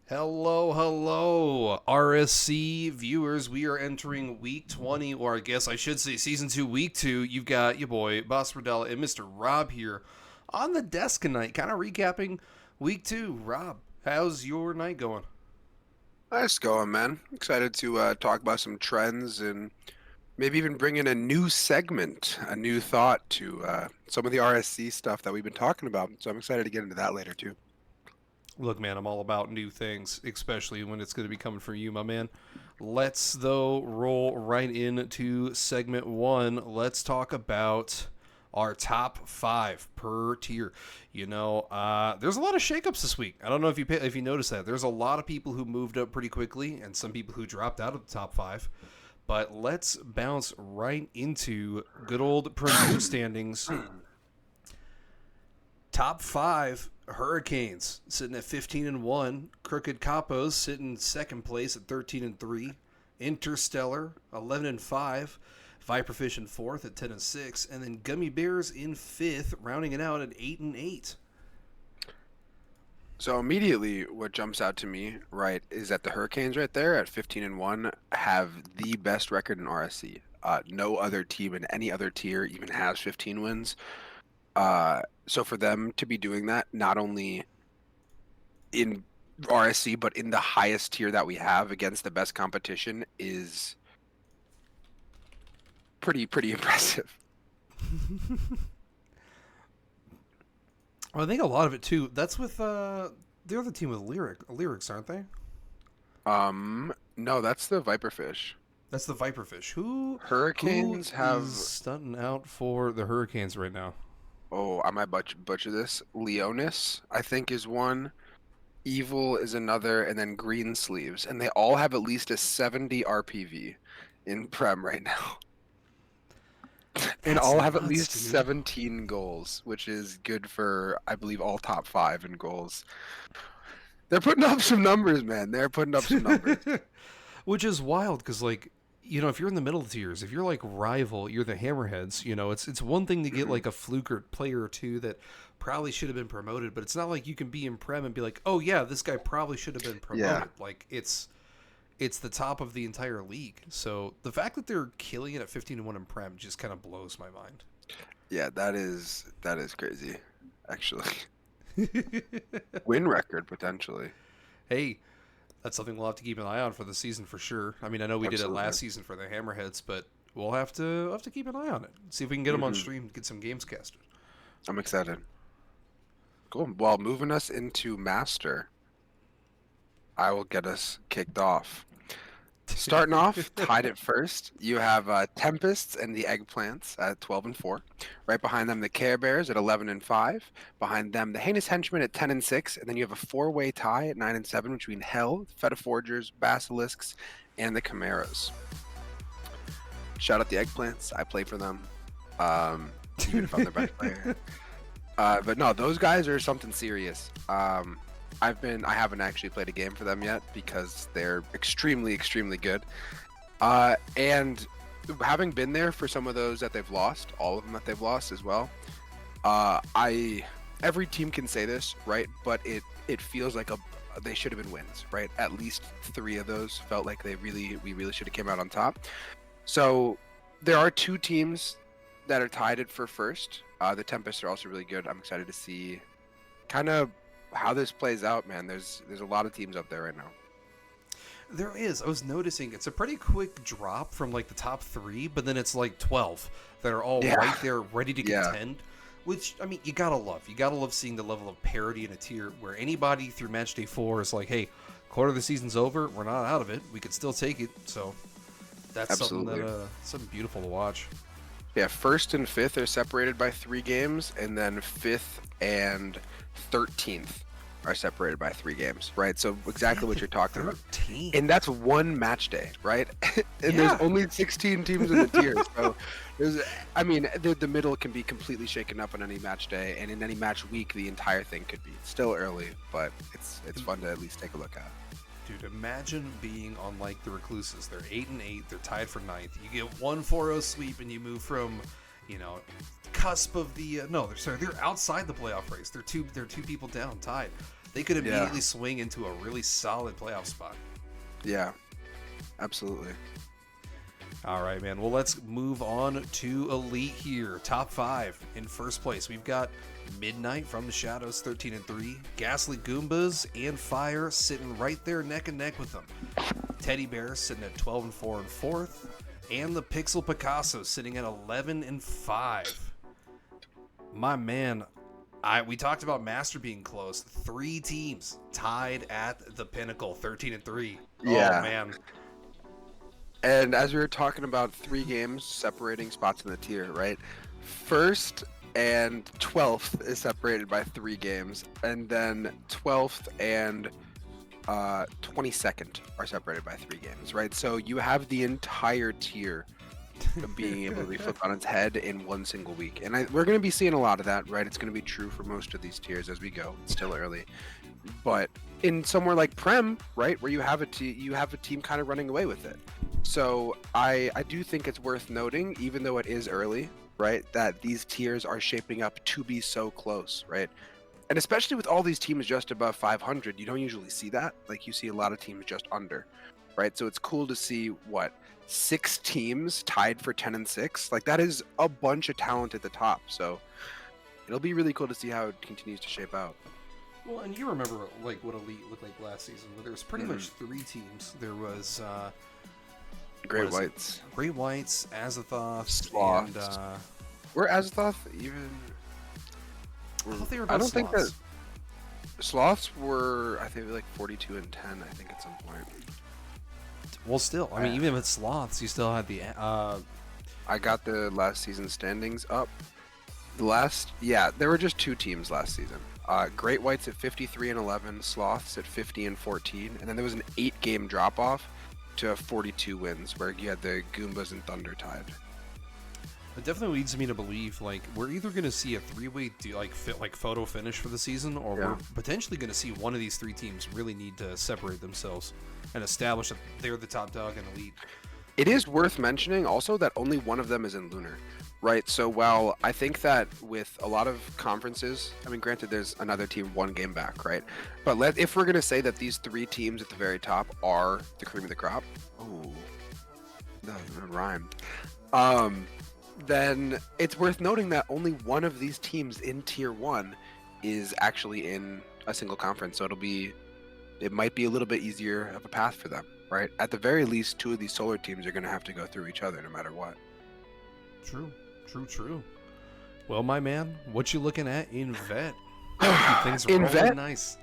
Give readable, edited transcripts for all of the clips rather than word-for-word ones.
Hello, RSC viewers. We are entering week 20, or I guess I should say season 2, week 2. You've got your boy, Boss Rodella, and Mr. Rob here on the desk tonight, kind of recapping week 2. Rob, how's your night going? Nice going, man. Excited to talk about some trends and maybe even bring in a new segment, a new thought to some of the RSC stuff that we've been talking about. So I'm excited to get into that later too. Look, man, I'm all about new things, especially when it's going to be coming from you, my man. Let's, though, roll right into segment 1. Let's talk about our top 5 per tier. There's a lot of shakeups this week. I don't know if you noticed that. There's a lot of people who moved up pretty quickly and some people who dropped out of the top 5. But let's bounce right into good old Purdue standings. Top 5 Hurricanes sitting at 15-1. Crooked Capos sitting second place at 13-3. Interstellar 11-5. Viperfish in fourth at 10-6, and then Gummy Bears in fifth, rounding it out at 8-8. So immediately, what jumps out to me, right, is that the Hurricanes right there at 15-1 have the best record in RSC. No other team in any other tier even has 15 wins. So for them to be doing that, not only in RSC but in the highest tier that we have against the best competition, is pretty impressive. Well, I think a lot of it too. That's with the other team with lyrics, aren't they? No, that's the Viperfish. That's the Viperfish. Who Hurricanes have. is stunting out for the Hurricanes right now? Oh, I might butcher this. Leonis, I think, is one. Evil is another, and then Green Sleeves, and they all have at least a 70 RPV in Prem right now. And all have at least dude. 17 goals, which is good for, I believe, all top 5 in goals. They're putting up some numbers, man. They're putting up some numbers. Which is wild because, like, if you're in the middle tiers, if you're like rival, you're the Hammerheads. It's one thing to get like a fluke or player or two that probably should have been promoted, but it's not like you can be in Prem and be like, oh yeah, this guy probably should have been promoted. Yeah. Like it's the top of the entire league. So the fact that they're killing it at 15-1 in Prem just kind of blows my mind. Yeah, that is crazy, actually. Win record, potentially. Hey, that's something we'll have to keep an eye on for the season for sure. I mean, I know we did it last season for the Hammerheads, but we'll have to keep an eye on it. See if we can get them on stream, get some games casted. I'm excited. Cool. Well, moving us into Master, I will get us kicked off. Starting off, tied at first, you have Tempests and the Eggplants at 12-4. Right behind them, the Care Bears at 11-5. Behind them, the Heinous Henchmen at 10-6. And then you have a four-way tie at 9-7 between Hell, Feta Forgers, Basilisks, and the Chimeras. Shout out the Eggplants. I play for them, even if I'm their best player. But no, those guys are something serious. I haven't actually played a game for them yet because they're extremely good. And having been there for some of those that they've lost, all of them that they've lost as well, every team can say this, right? But it feels like they should have been wins, right? At least 3 of those felt like we really should have came out on top. So there are 2 teams that are tied for first. The Tempests are also really good. I'm excited to see kind of how this plays out, man. There's a lot of teams up there right now. There is. I was noticing it's a pretty quick drop from like the top 3, but then it's like 12 that are all right there, ready to contend. Which, I mean, you gotta love. You gotta love seeing the level of parity in a tier where anybody through match day 4 is like, hey, quarter of the season's over, we're not out of it, we could still take it. So that's Absolutely. something beautiful to watch. Yeah, first and fifth are separated by 3 games, and then 5th and 13th are separated by 3 games, right? So exactly what you're talking about. And that's one match day, right? And there's only 16 teams in the tier. So the middle can be completely shaken up on any match day, and in any match week, the entire thing could be still early, but it's fun to at least take a look at. Dude, imagine being on like the Recluses. They're 8-8. They're tied for 9th. You get 1-4-0 sweep, and you move from, cusp of the they're outside the playoff race. They're two people down, tied. they could Yeah. immediately swing into a really solid playoff spot. Yeah, absolutely. All right, man. Well, let's move on to Elite here. Top 5 in first place. We've got Midnight from the Shadows, 13-3. Ghastly Goombas and Fire sitting right there neck and neck with them. Teddy Bear sitting at 12-4 in fourth. And the Pixel Picasso sitting at 11-5. My man, we talked about Master being close. 3 teams tied at the pinnacle, 13-3. Yeah. Oh, man. And as we were talking about 3 games separating spots in the tier, right? First and 12th is separated by 3 games, and then 12th and 22nd are separated by 3 games, right? So you have the entire tier of being able to be flipped on its head in one single week. And we're going to be seeing a lot of that, right? It's going to be true for most of these tiers as we go. It's still early. But in somewhere like Prem, right, where you have a team kind of running away with it. So I do think it's worth noting, even though it is early, right, that these tiers are shaping up to be so close, right? And especially with all these teams just above 500, you don't usually see that. Like, you see a lot of teams just under, right? So it's cool to see, 6 teams tied for 10-6. Like, that is a bunch of talent at the top. So it'll be really cool to see how it continues to shape out. Well, and you remember like what Elite looked like last season, where there was pretty much 3 teams. There was Great Whites, Azathoth, Sloths. and Were Azathoth even? I thought they were I both don't think that Sloths. Sloths were. I think like 42-10. I think at some point. Well, still, I mean, even if it's Sloths, you still had the. I got the last season standings up. There were just 2 teams last season. Great Whites at 53-11, Sloths at 50-14, and then there was an 8-game drop off to 42 wins, where you had the Goombas and Thunder tied. It definitely leads me to believe like we're either going to see a 3-way photo finish for the season, or we're potentially going to see one of these 3 teams really need to separate themselves and establish that they're the top dog in Elite. It is worth mentioning also that only one of them is in Lunar, right? So while I think that with a lot of conferences, I mean, granted, there's another team 1 game back, right? But if we're going to say that these 3 teams at the very top are the cream of the crop, that rhymed. Then it's worth noting that only one of these teams in Tier 1 is actually in a single conference, so it might be a little bit easier of a path for them, right? At the very least, 2 of these solar teams are going to have to go through each other no matter what. True. Well, my man, what you looking at in Vet? Things In rolling Vet, nice.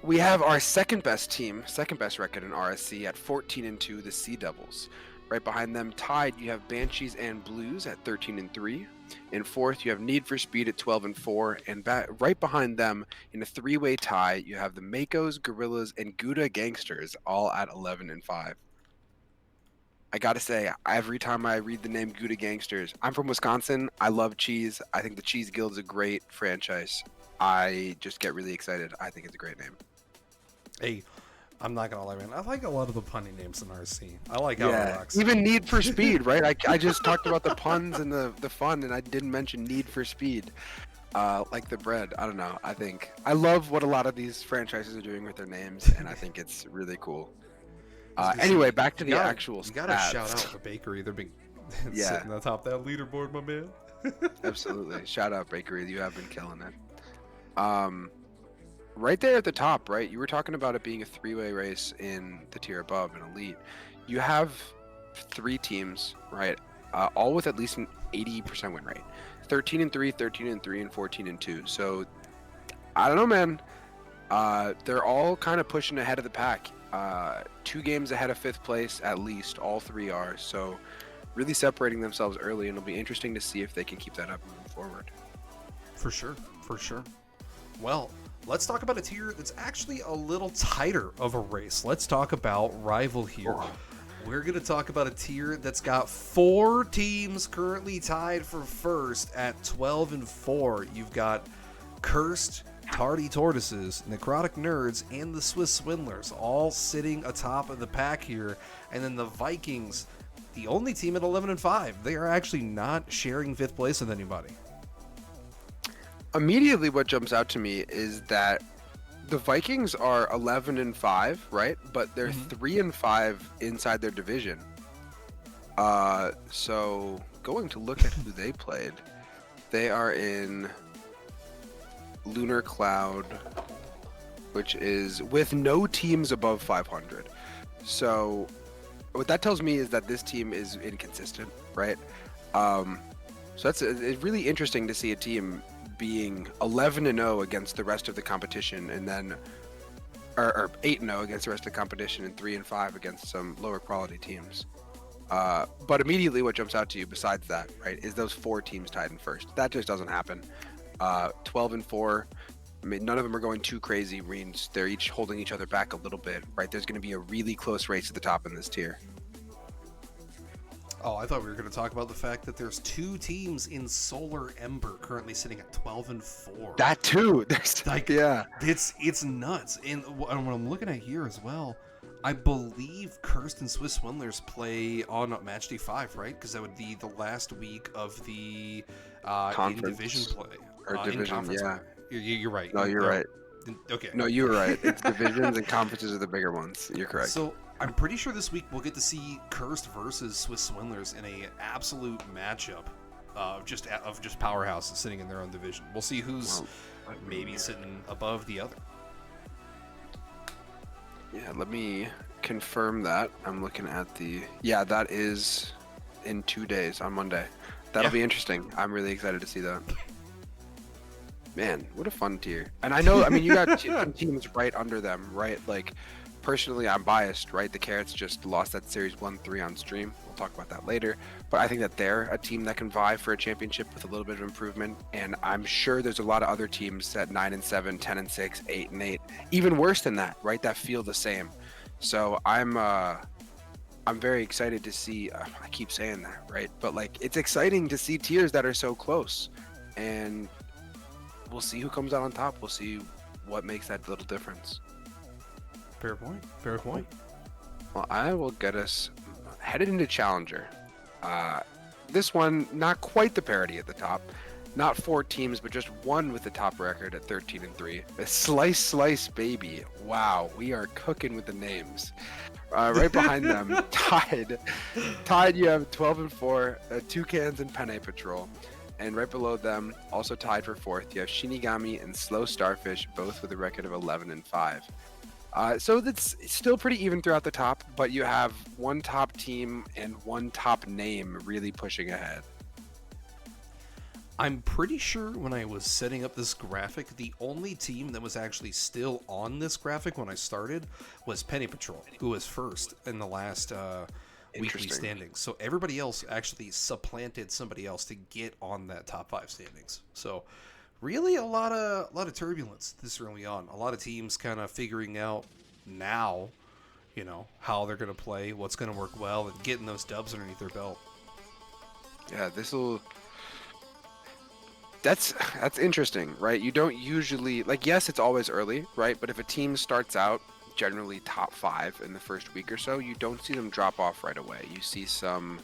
we have our second best record in RSC at 14-2, the Sea Devils. Right behind them, tied, you have Banshees and Blues at 13-3. In fourth, you have Need for Speed at 12-4, and right behind them, in a 3-way tie, you have the Makos, Gorillas, and Gouda Gangsters, all at 11-5. I gotta say, every time I read the name Gouda Gangsters, I'm from Wisconsin. I love cheese. I think the Cheese Guild is a great franchise. I just get really excited. I think it's a great name. Hey, I'm not gonna lie, man. I like a lot of the punny names in RC. I like how it rocks. Even Need for Speed, right? I just talked about the puns and the fun, and I didn't mention Need for Speed. Like the bread. I don't know. I love what a lot of these franchises are doing with their names, and I think it's really cool. Anyway, back to the actual stats. You gotta shout out the bakery. They're being sitting on top of that leaderboard, my man. Absolutely. Shout out bakery. You have been killing it. Right there at the top, right? You were talking about it being a 3-way race in the tier above in Elite. You have 3 teams, right? All with at least an 80% win rate. 13-3, 13-3, and 14-2. So, I don't know, man. They're all kind of pushing ahead of the pack. 2 games ahead of 5th place, at least. All 3 are. So, really separating themselves early, and it'll be interesting to see if they can keep that up moving forward. For sure. Well, let's talk about a tier that's actually a little tighter of a race. Let's talk about Rival here. We're going to talk about a tier that's got 4 teams currently tied for first at 12-4. You've got Cursed, Tardy Tortoises, Necrotic Nerds, and the Swiss Swindlers all sitting atop of the pack here. And then the Vikings, the only team at 11-5. They are actually not sharing 5th place with anybody. Immediately what jumps out to me is that the Vikings are 11-5, right? But they're Mhm. 3-5 inside their division. So going to look at who they played. They are in Lunar Cloud, which is with no teams above 500. So what that tells me is that this team is inconsistent, right? Um, so it's really interesting to see a team being 11-0 against the rest of the competition, and then or 8-0 against the rest of the competition, and 3-5 against some lower quality teams. But immediately, what jumps out to you besides that, right, is those 4 teams tied in first. That just doesn't happen. 12-4. I mean, none of them are going too crazy. Means they're each holding each other back a little bit, right? There's going to be a really close race at the top in this tier. Oh, I thought we were going to talk about the fact that there's 2 teams in Solar Ember currently sitting at 12-4. That too. There's Like, yeah. it's nuts. And what I'm looking at here as well, I believe Cursed and Swiss Swindlers play on Match Day 5, right? Because that would be the last week of the in division play. Or In division, conference yeah. play. You're right. No, you're right. Okay. No, you're right. It's divisions and conferences are the bigger ones. You're correct. So I'm pretty sure this week we'll get to see Cursed versus Swiss Swindlers in a absolute matchup of just powerhouses sitting in their own division. We'll see who's maybe sitting above the other. Yeah, let me confirm that. I'm looking at that is in 2 days on Monday. That'll be interesting. I'm really excited to see that. Man, what a fun tier. And I know, I mean, you got some teams right under them, right? Like, personally, I'm biased, right? The Carrots just lost that series 1-3 on stream. We'll talk about that later. But I think that they're a team that can vie for a championship with a little bit of improvement. And I'm sure there's a lot of other teams at 9-7, 10-6, 8-8, even worse than that, right? That feel the same. So I'm very excited to see. I keep saying that, right? But like, it's exciting to see tiers that are so close, and we'll see who comes out on top. We'll see what makes that little difference. Fair point. Fair point. Well, I will get us headed into Challenger. This one, not quite the parity at the top. Not 4 teams, but just one with the top record at 13-3. A Slice baby. Wow, we are cooking with the names. Right behind them, tied. You have 12-4, Toucans and Penne Patrol. And right below them, also tied for 4th, you have Shinigami and Slow Starfish, both with a record of 11-5. So that's still pretty even throughout the top, but you have one top team and one top name really pushing ahead. I'm pretty sure when I was setting up this graphic, the only team that was actually still on this graphic when I started was Penny Patrol, who was first in the last weekly standings. So everybody else actually supplanted somebody else to get on that top 5 standings. So really a lot of turbulence this early on. A lot of teams kind of figuring out now, you know, how they're going to play, what's going to work well, and getting those dubs underneath their belt. Yeah, that's interesting, right? You don't usually, like, yes, it's always early, right? But if a team starts out generally top 5 in the first week or so, you don't see them drop off right away. You see some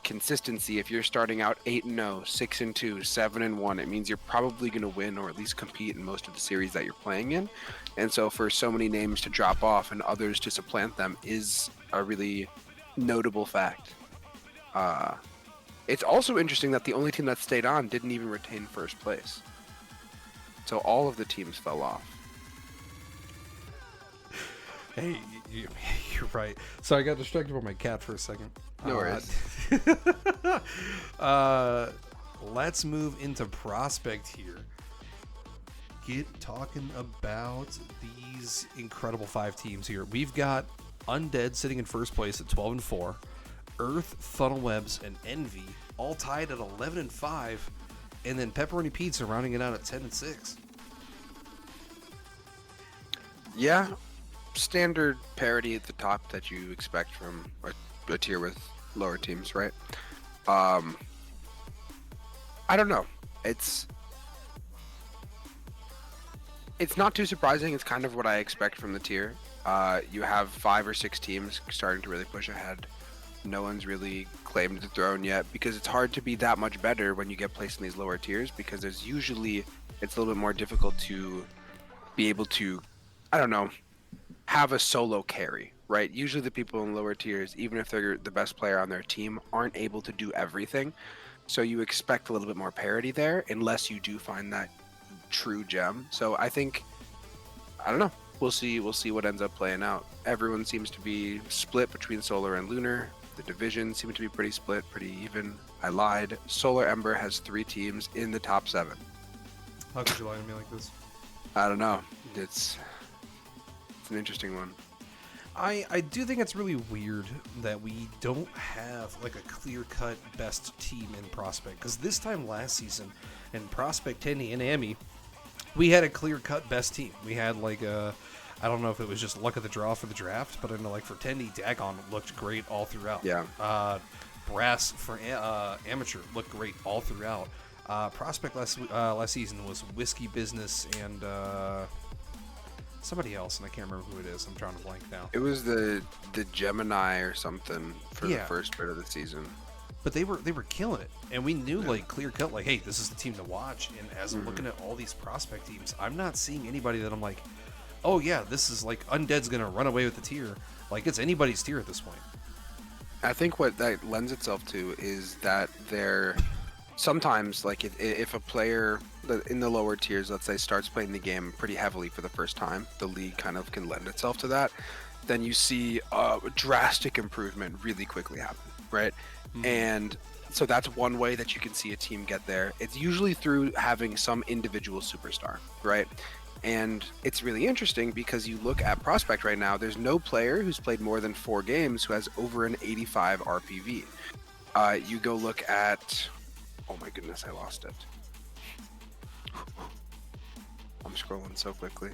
consistency. If you're starting out 8-0, 6-2, 7-1, it means you're probably going to win or at least compete in most of the series that you're playing in. And so for so many names to drop off and others to supplant them is a really notable fact. It's also interesting that the only team that stayed on didn't even retain first place. So all of the teams fell off. Hey, you're right. So I got distracted by my cat for a second. No worries. Let's move into Prospect here. Get talking about these incredible 5 teams here. We've got Undead sitting in first place at 12-4. Earth, Funnel Webs, and Envy all tied at 11-5. And then Pepperoni Pizza rounding it out at 10-6. Yeah. Standard parity at the top that you expect from a tier with lower teams, right? I don't know. It's not too surprising. It's kind of what I expect from the tier. You have 5 or 6 teams starting to really push ahead. No one's really claimed the throne yet because it's hard to be that much better when you get placed in these lower tiers because it's a little bit more difficult to be able to I don't know, have a solo carry, right? Usually the people in lower tiers, even if they're the best player on their team, aren't able to do everything. So you expect a little bit more parity there, unless you do find that true gem. So I think, I don't know. We'll see. We'll see what ends up playing out. Everyone seems to be split between Solar and Lunar. The divisions seem to be pretty split, pretty even. I lied. Solar Ember has 3 teams in the top 7. How could you lie to me like this? I don't know. It's an interesting one. I do think it's really weird that we don't have like a clear-cut best team in Prospect, because this time last season in Prospect, Tendy, and Amy, we had a clear-cut best team. We had like I don't know if it was just luck of the draw for the draft, but I know like for Tendy, Dagon looked great all throughout. Yeah. Brass for amateur looked great all throughout. Prospect last season was Whiskey Business and somebody else, and I can't remember who it is. I'm drawing a blank now. It was the Gemini or something for the Yeah. first bit of the season. But they were killing it, and we knew like clear cut, like, hey, this is the team to watch. And as I'm looking at all these Prospect teams, I'm not seeing anybody that I'm like, oh yeah, this is like Undead's gonna run away with the tier. Like it's anybody's tier at this point. I think what that lends itself to is that they're sometimes, like, if a player in the lower tiers, let's say, starts playing the game pretty heavily for the first time, the league kind of can lend itself to that. Then you see a drastic improvement really quickly happen, right? And so that's one way that you can see a team get there. It's usually through having some individual superstar, right? And it's really interesting because you look at Prospect right now, there's no player who's played more than 4 games who has over an 85 RPV. You go look at, oh my goodness, I lost it. I'm scrolling so quickly.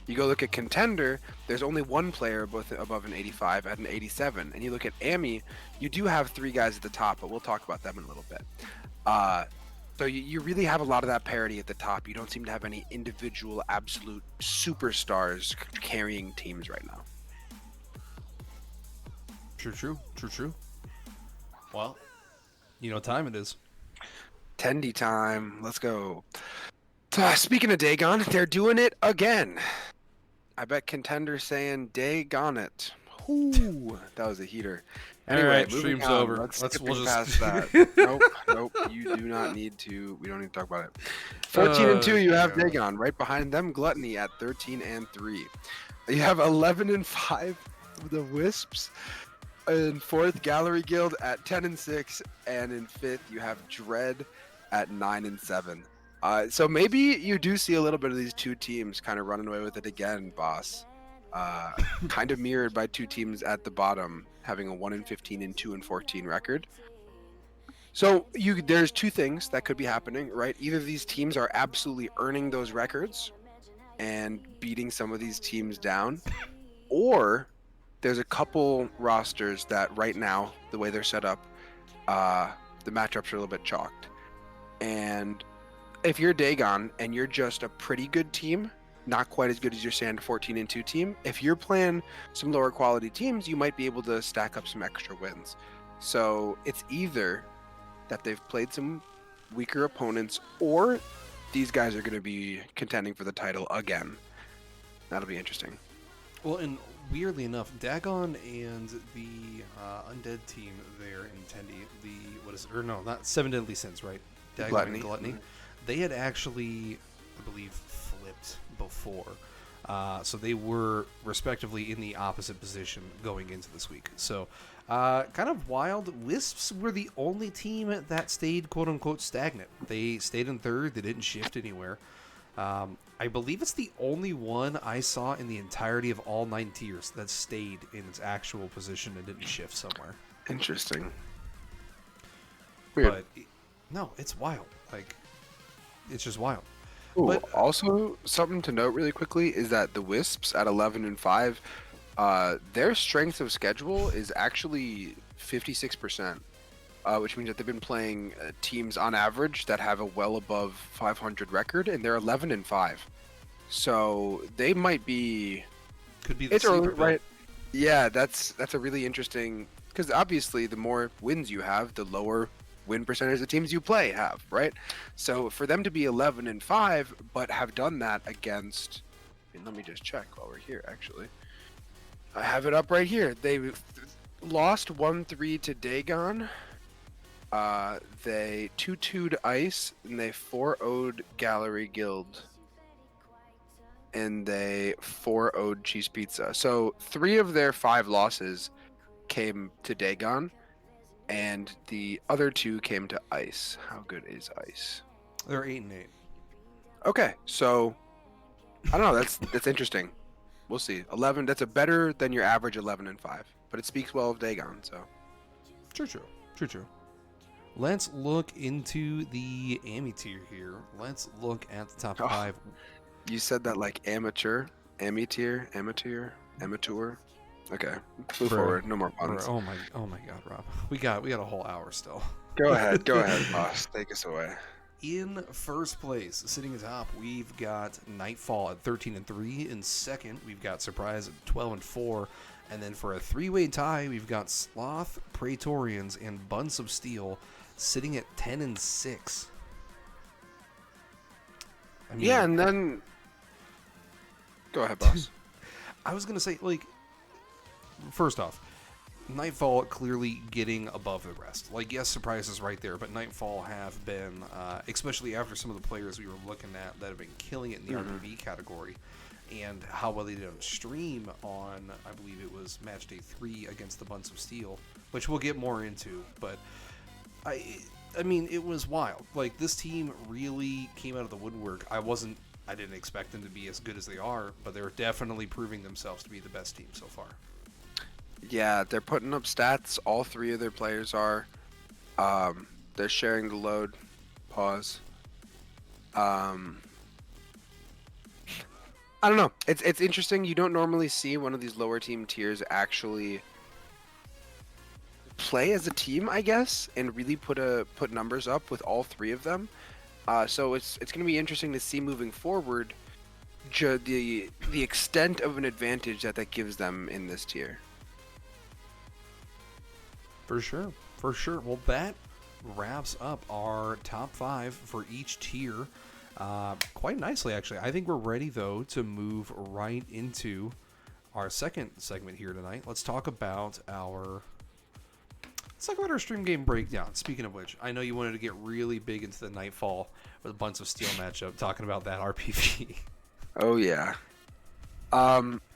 You go look at Contender, there's only 1 player above an 85 at an 87. And you look at Amy, you do have 3 guys at the top, but we'll talk about them in a little bit. So you really have a lot of that parity at the top. You don't seem to have any individual absolute superstars carrying teams right now. True. Well, you know what time it is. Tendy time. Let's go. Speaking of Dagon, they're doing it again. I bet Contender's saying Dagon it. Ooh, that was a heater. Anyway, All right, moving stream's on. over. We'll past that. Nope. You do not need to. We don't need to talk about it. 14 and 2. You have Dagon. Right behind them, Gluttony at 13 and 3. You have 11 and 5. The Wisps. In 4th, Gallery Guild at 10 and 6, and in 5th, you have Dread at 9 and 7. So maybe you do see a little bit of these 2 teams kind of running away with it again, boss. Kind of mirrored by 2 teams at the bottom having a 1 and 15 and 2 and 14 record. So there's 2 things that could be happening, right? Either these teams are absolutely earning those records and beating some of these teams down, or there's a couple rosters that right now, the way they're set up, the matchups are a little bit chalked. And if you're Dagon and you're just a pretty good team, not quite as good as your Sand 14 and 2 team, if you're playing some lower quality teams, you might be able to stack up some extra wins. So it's either that they've played some weaker opponents, or these guys are going to be contending for the title again. That'll be interesting. Well, and weirdly enough, Dagon and the Undead team there in Tendy, not 7 Deadly Sins, right? Dagon and Gluttony. They had actually, I believe, flipped before. So they were respectively in the opposite position going into this week. So kind of wild. Wisps were the only team that stayed quote-unquote stagnant. They stayed in 3rd. They didn't shift anywhere. I believe it's the only one I saw in the entirety of all 9 tiers that stayed in its actual position and didn't shift somewhere. Interesting. Weird. But no, it's wild. Like, it's just wild. Ooh, But also, something to note really quickly is that the Wisps at 11 and 5, their strength of schedule is actually 56%, which means that they've been playing teams on average that have a well above 500 record, and they're 11 and 5. So they might be. could be the It's early, sleeper pill. right? Yeah, that's a really interesting, because obviously the more wins you have, the lower win percentage the teams you play have, right? So for them to be 11 and 5, but have done that against mean, let me just check while we're here, actually. I have it up right here. They lost 1-3 to Dagon. They 2-2'd Ice, and they 4-0'd Gallery Guild. And they 4-0'd Cheese Pizza. So 3 of their 5 losses came to Dagon, and the other 2 came to Ice. How good is Ice? They're 8-8. Okay, so I don't know. That's interesting. We'll see. 11. That's a better than your average 11-5, but it speaks well of Dagon. So True. Let's look into the AMI tier here. Let's look at the top 5. You said that like amateur. Okay, move forward. No more puns. Oh my God, Rob. We got a whole hour still. Go ahead, boss. Take us away. In first place, sitting atop, we've got Nightfall at 13-3. In second, we've got Surprise at 12-4. And then for a 3-way tie, we've got Sloth, Praetorians, and Buns of Steel sitting at 10-6. I mean, Yeah, and then go ahead, boss. I was gonna say, like, first off, Nightfall clearly getting above the rest. Like, yes, Surprise is right there, but Nightfall have been, especially after some of the players we were looking at that have been killing it in the RPV category, and how well they did on stream on, I believe it was match day 3 against the Buns of Steel, which we'll get more into, but I mean, it was wild. Like, this team really came out of the woodwork. I didn't expect them to be as good as they are, but they're definitely proving themselves to be the best team so far. Yeah, they're putting up stats. All 3 of their players are. They're sharing the load. Pause. I don't know. It's interesting. You don't normally see one of these lower team tiers actually play as a team, I guess, and really put numbers up with all 3 of them. So it's going to be interesting to see moving forward the extent of an advantage that gives them in this tier. For sure. Well, that wraps up our top 5 for each tier quite nicely, actually. I think we're ready, though, to move right into our second segment here tonight. Let's talk about our stream game breakdown. Speaking of which, I know you wanted to get really big into the Nightfall with a Buns of Steel matchup, talking about that RPV. Oh, yeah.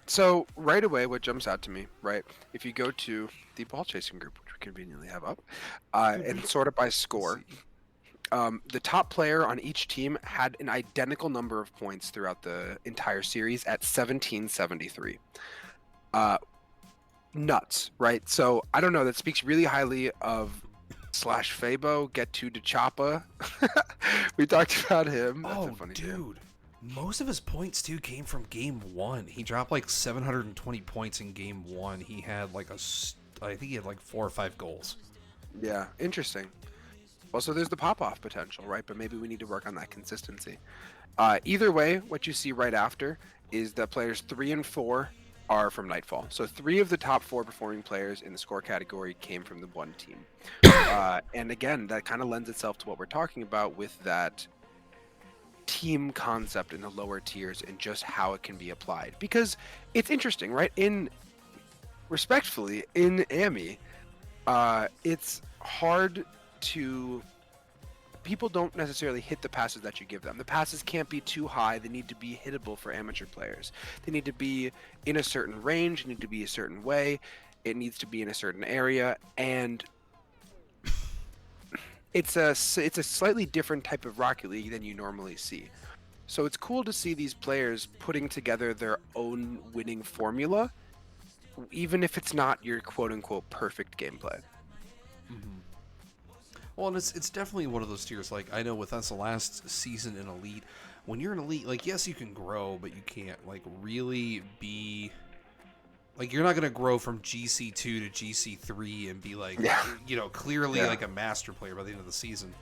So right away, what jumps out to me, right? If you go to the ball chasing group, which we conveniently have up, and sort it by score, the top player on each team had an identical number of points throughout the entire series at 1773. Nuts, right? So I don't know. That speaks really highly of /Fabo, Get to Choppa. We talked about him. That's a funny dude. Most of his points, too, came from game 1. He dropped like 720 points in game 1. He had like I think he had like 4 or 5 goals. Yeah, interesting. Well, so there's the pop-off potential, right? But maybe we need to work on that consistency. Either way, what you see right after is that players 3 and 4 are from Nightfall. So 3 of the top 4 performing players in the score category came from the one team. And again, that kind of lends itself to what we're talking about with that team concept in the lower tiers and just how it can be applied. Because it's interesting, right? Respectfully, in AMI, it's hard to... People don't necessarily hit the passes that you give them. The passes can't be too high. They need to be hittable for amateur players. They need to be in a certain range, need to be a certain way. It needs to be in a certain area, and it's a slightly different type of Rocket League than you normally see. So it's cool to see these players putting together their own winning formula, even if it's not your quote-unquote perfect gameplay. Mm-hmm. Well, and it's definitely one of those tiers. Like, I know with us last season in Elite, when you're in Elite, like, yes, you can grow, but you can't, like, really be... Like, you're not going to grow from GC2 to GC3 and be, like, clearly, like, a master player by the end of the season.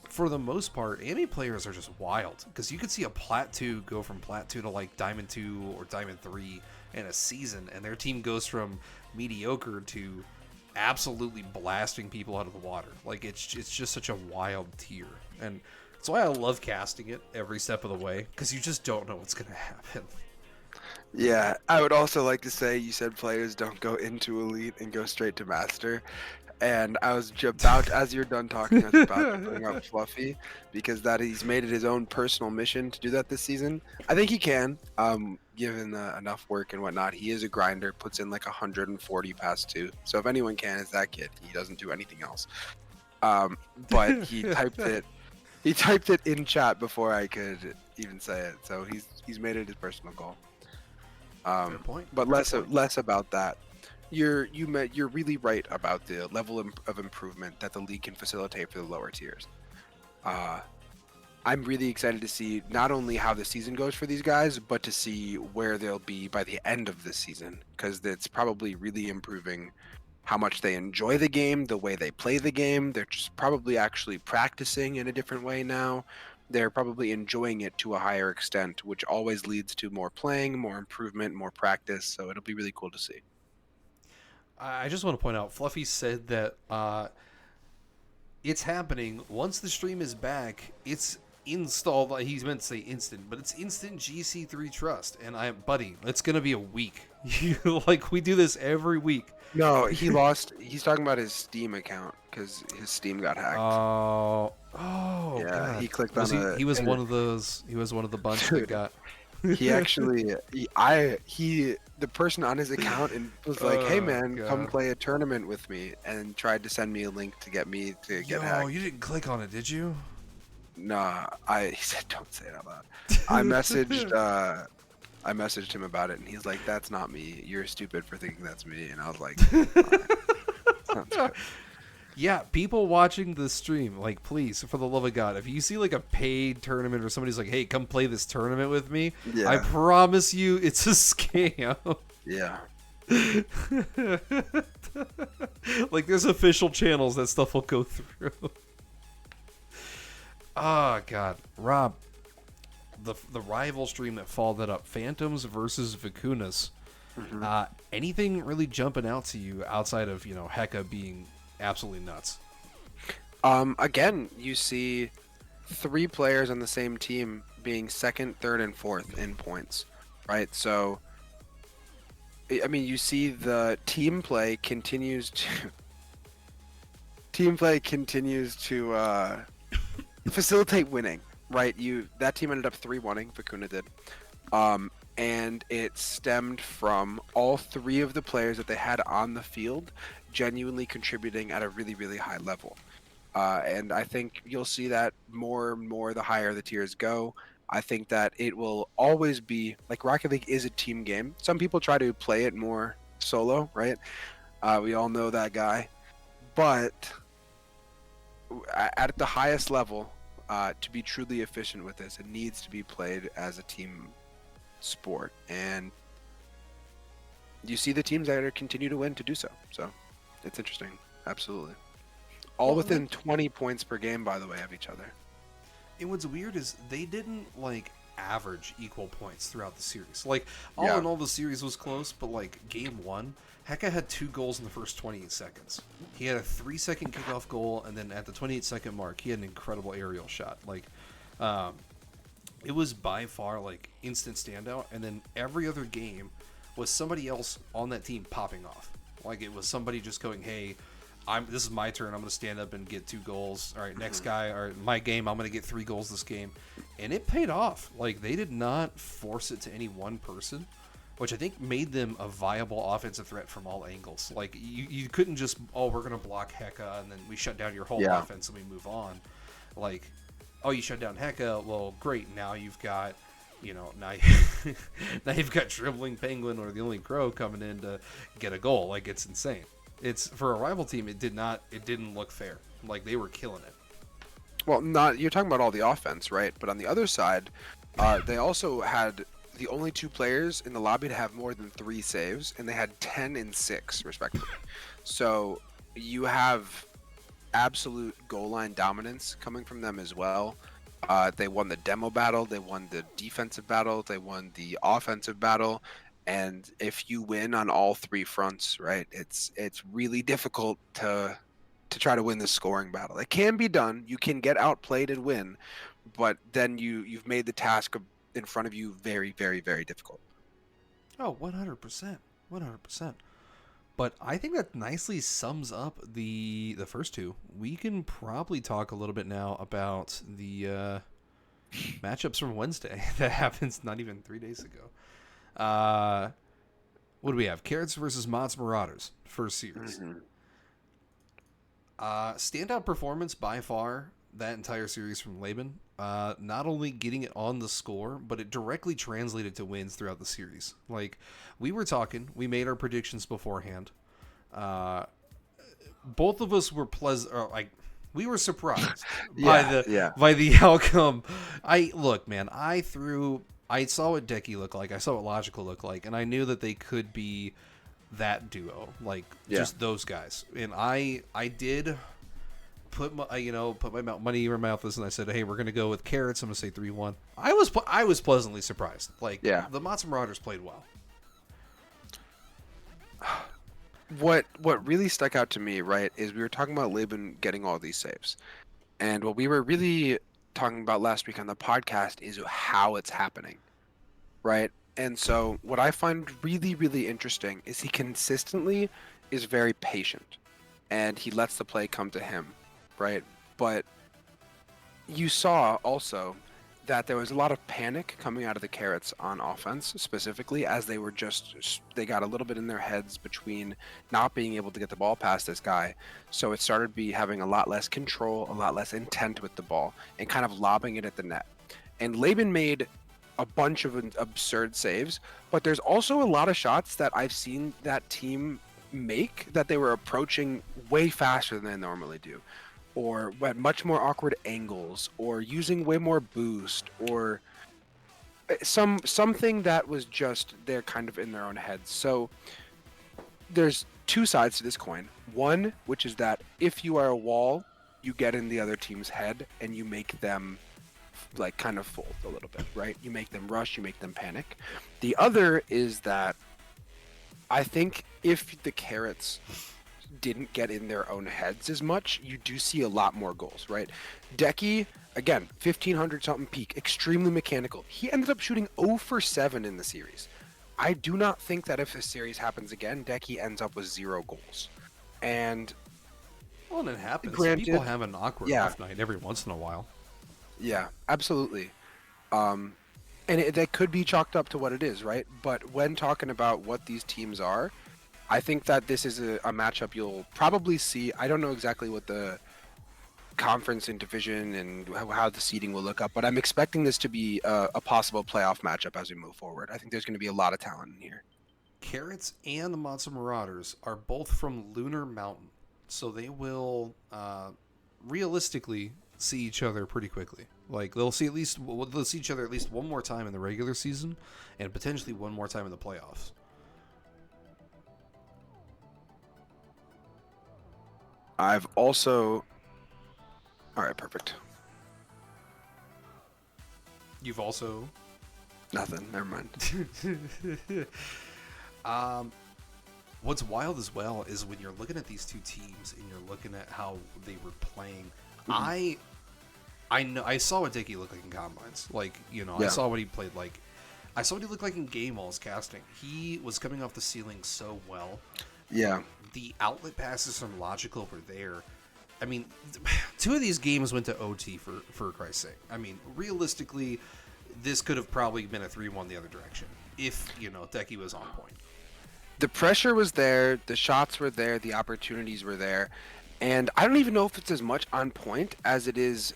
For the most part, AMI players are just wild. Because you could see a Plat 2 go from Plat 2 to, like, Diamond 2 or Diamond 3 in a season. And their team goes from mediocre to absolutely blasting people out of the water. Like, it's just such a wild tier. And that's why I love casting it every step of the way. Because you just don't know what's going to happen. Yeah, I would also like to say you said players don't go into elite and go straight to master. And I was about, as you're done talking, I was about to bring up Fluffy because that he's made it his own personal mission to do that this season. I think he can, given enough work and whatnot. He is a grinder, puts in like 140 past two. So if anyone can, it's that kid. He doesn't do anything else. Um, but he typed it. He typed it in chat before I could even say it. So he's made it his personal goal. Fair point. But Fair less point. less about that. You're really right about the level of improvement that the league can facilitate for the lower tiers. Uh, I'm really excited to see not only how the season goes for these guys, but to see where they'll be by the end of the season, because it's probably really improving how much they enjoy the game, the way they play the game. They're just probably actually practicing in a different way now. They're probably enjoying it to a higher extent, which always leads to more playing, more improvement, more practice. So it'll be really cool to see. I just want to point out, Fluffy said that it's happening. Once the stream is back, it's installed. He's meant to say instant, but it's instant GC3 Trust. And buddy, it's gonna be a week. Like we do this every week. No, he lost. He's talking about his Steam account because his Steam got hacked. Oh Yeah, God. he clicked Was on he? a. He was one of those. He was one of the bunch that Dude, got. he actually, the person on his account and was like, "Hey Oh man, come God. play a tournament with me," and tried to send me a link to get me to get Yo, you hacked. didn't click on it, did you? Nah, he said, "Don't say it out loud." I messaged, I messaged him about it, and he's like, "That's not me. You're stupid for thinking that's me." And I was like, "All right, sounds good." Yeah, people watching the stream, like, please, for the love of God, if you see like a paid tournament or somebody's like, "Hey, come play this tournament with me," I Yeah, promise you, it's a scam. yeah. Like, there's official channels that stuff will go through. Oh God, Rob, the rival stream that followed that up, Phantoms versus Vicunas. hmm Anything really jumping out to you outside of Heka being absolutely nuts? Again, you see three players on the same team being second, third, and fourth in points, right? So, I mean, you see the team play continues to facilitate winning, right? That team ended up 3-1ing, Vicuna did. And it stemmed from all three of the players that they had on the field genuinely contributing at a really, really high level. And I think you'll see that more and more the higher the tiers go. I think that it will always be like Rocket League is a team game. Some people try to play it more solo, right? We all know that guy. But at the highest level, to be truly efficient with this, it needs to be played as a team sport. And you see the teams that are continue to win to do so. So it's interesting. Absolutely. All Well, and within 20 points per game, by the way, of each other. and what's weird is they didn't like average equal points throughout the series. Like all Yeah. in all, the series was close, but like game one, Heka had 2 goals in the first 28 seconds. He had a 3-second kickoff goal, and then at the 28-second mark, he had an incredible aerial shot. Like, um, it was by far like instant standout, and then every other game was somebody else on that team popping off. Like it was somebody just going, "Hey, this is my turn. I'm going to stand up and get 2 goals. All right, next guy. All right, my game. I'm going to get 3 goals this game," and it paid off. Like they did not force it to any one person, which I think made them a viable offensive threat from all angles. Like you couldn't just, "Oh, we're going to block Heka and then we shut down your whole Yeah. offense and we move on." Like, "Oh, you shut down Heka. Well, great. Now you've got." Now, now you've got dribbling penguin or the only crow coming in to get a goal. Like it's insane. It's for a rival team. It didn't look fair. Like they were killing it. Well, not you're talking about all the offense, right? But on the other side, they also had the only two players in the lobby to have more than 3 saves, and they had 10 and 6 respectively. So you have absolute goal line dominance coming from them as well. They won the demo battle, they won the defensive battle, they won the offensive battle, and if you win on all three fronts, right, it's really difficult to try to win the scoring battle. It can be done. You can get outplayed and win, but then you've made the task in front of you very, very, very difficult. Oh, 100%. 100%. But I think that nicely sums up the first two. We can probably talk a little bit now about the matchups from Wednesday that happens not even 3 days ago. What do we have? Carrots versus Mott's Marauders, first series. Hmm. Standout performance by far that entire series from Laban. Not only getting it on the score, but it directly translated to wins throughout the series. Like we were talking, we made our predictions beforehand. Uh, both of us were like we were surprised by Yeah, the yeah. outcome. I saw what Decky looked like. I saw what Logical looked like, and I knew that they could be that duo, like Yeah. just those guys. And I did put my put my money in my mouth this, and I said, hey, we're gonna go with Carrots. I'm gonna say 3-1. I was pleasantly surprised. Like Yeah. the Mott's Marauders played well. What really stuck out to me, right, is we were talking about Laban getting all these saves. And what we were really talking about last week on the podcast is how it's happening, right? And so what I find really, really interesting is he consistently is very patient and he lets the play come to him, right? But you saw also that there was a lot of panic coming out of the Carrots on offense, specifically as they got a little bit in their heads between not being able to get the ball past this guy. So it started having a lot less control, a lot less intent with the ball, and kind of lobbing it at the net. And Laban made a bunch of absurd saves, but there's also a lot of shots that I've seen that team make that they were approaching way faster than they normally do, or at much more awkward angles, or using way more boost, or something that was just they're kind of in their own heads. So there's two sides to this coin. One, which is that if you are a wall, you get in the other team's head and you make them like kind of fold a little bit, right? You make them rush, you make them panic. The other is that I think if the Carrots didn't get in their own heads as much, you do see a lot more goals, right? Decky, again, 1500 something peak, extremely mechanical. He ended up shooting 0 for 7 in the series. I do not think that if this series happens again, Decky ends up with 0 goals. And Well, and it happens. granted, People have an awkward yeah, off night every once in a while. yeah, absolutely. And that could be chalked up to what it is, right? But when talking about what these teams are, I think that this is a matchup you'll probably see. I don't know exactly what the conference and division and how the seeding will look up, but I'm expecting this to be a possible playoff matchup as we move forward. I think there's going to be a lot of talent in here. Carrots and the Monster Marauders are both from Lunar Mountain, so they will realistically see each other pretty quickly. Like they'll see each other at least one more time in the regular season, and potentially one more time in the playoffs. I've also. All right, perfect. You've also Nothing. Never mind. What's wild as well is when you're looking at these two teams and you're looking at how they were playing. I know I saw what Dickey looked like in combines. Like, I Yeah. saw what he played like. I saw what he looked like in game while I was casting. He was coming off the ceiling so well. Yeah. The outlet passes from Logical were there. I mean, two of these games went to OT for Christ's sake. I mean, realistically, this could have probably been a 3-1 the other direction if, Decky was on point. The pressure was there, the shots were there, the opportunities were there, and I don't even know if it's as much on point as it is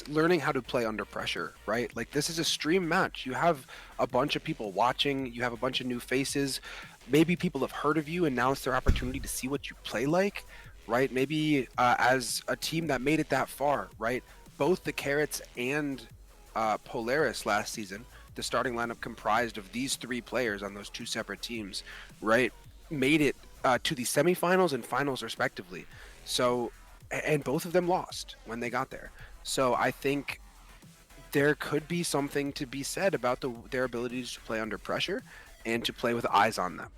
learning how to play under pressure, right? Like this is a stream match. You have a bunch of people watching, you have a bunch of new faces. Maybe people have heard of you, and now it's their opportunity to see what you play like, right? Maybe as a team that made it that far, right? Both the Carrots and Polaris last season, the starting lineup comprised of these 3 players on those 2 separate teams, right, made it to the semifinals and finals respectively. So, and both of them lost when they got there. So I think there could be something to be said about their abilities to play under pressure and to play with eyes on them.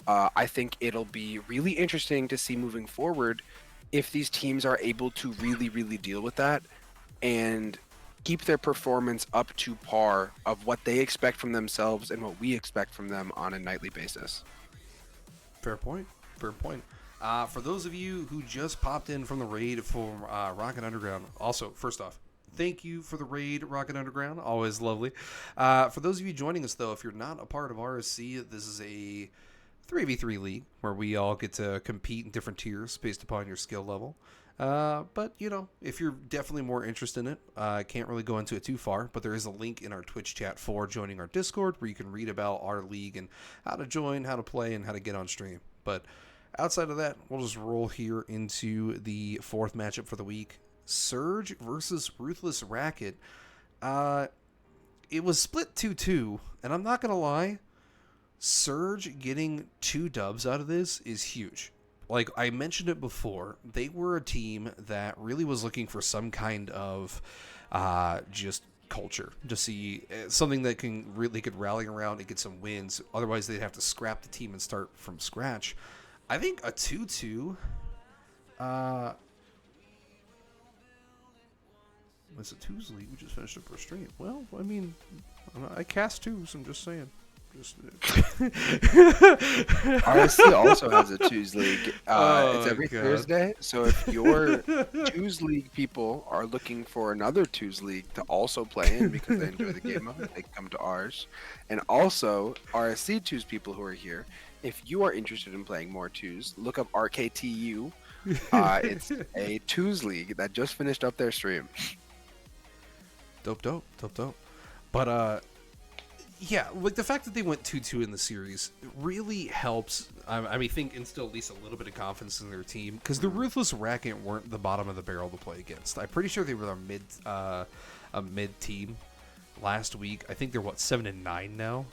I think it'll be really interesting to see moving forward if these teams are able to really, really deal with that and keep their performance up to par of what they expect from themselves and what we expect from them on a nightly basis. Fair point. Fair point. For those of you who just popped in from the raid for Rocket Underground, also, first off, thank you for the raid, Rocket Underground. Always lovely. For those of you joining us, though, if you're not a part of RSC, this is a 3v3 league where we all get to compete in different tiers based upon your skill level. But, you know, if you're definitely more interested in it, I can't really go into it too far, but there is a link in our Twitch chat for joining our Discord where you can read about our league and how to join, how to play, and how to get on stream. But outside of that, we'll just roll here into the fourth matchup for the week. Surge versus Ruthless Racket. It was split 2-2, and I'm not going to lie, Surge getting 2 dubs out of this is huge. Like I mentioned it before, they were a team that really was looking for some kind of just culture to see something that they could rally around and get some wins. Otherwise, they'd have to scrap the team and start from scratch. I think a 2-2. It's a twos league. We just finished up our stream. Well, I mean, I cast twos. I'm just saying. RSC also has a twos league. It's every God. Thursday. So if your twos league people are looking for another twos league to also play in because they enjoy the game of it, they can come to ours. And also RSC twos people who are here, if you are interested in playing more twos, look up RKTU. It's a twos league that just finished up their stream. Dope. But yeah, like the fact that they went 2-2 in the series really helps. I mean, think instill at least a little bit of confidence in their team because the Ruthless Racket weren't the bottom of the barrel to play against. I'm pretty sure they were a mid team last week. I think they're 7-9 now.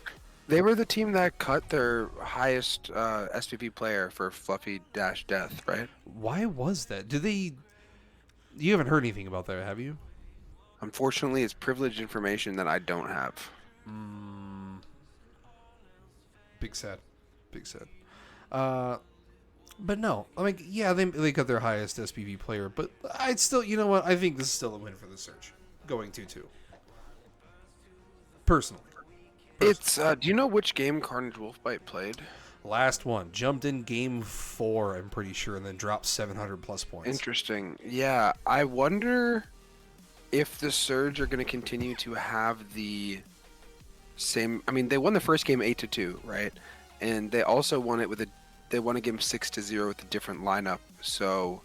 They were the team that cut their highest SPP player for Fluffy Dash Death, right? Why was that? You haven't heard anything about that, have you? Unfortunately, it's privileged information that I don't have. Big sad. But no, I mean, yeah, they got their highest SPV player, but I'd still, you know what? I think this is still a win for the Surge, going 2-2. Personally. It's do you know which game Carnage Wolfbite played? Last one jumped in game 4, I'm pretty sure, and then dropped 700 plus points. Interesting. Yeah, I wonder if the Surge are going to continue to have the same. I mean, they won the first game 8-2, right? And they also won it they won a game 6-0 with a different lineup. So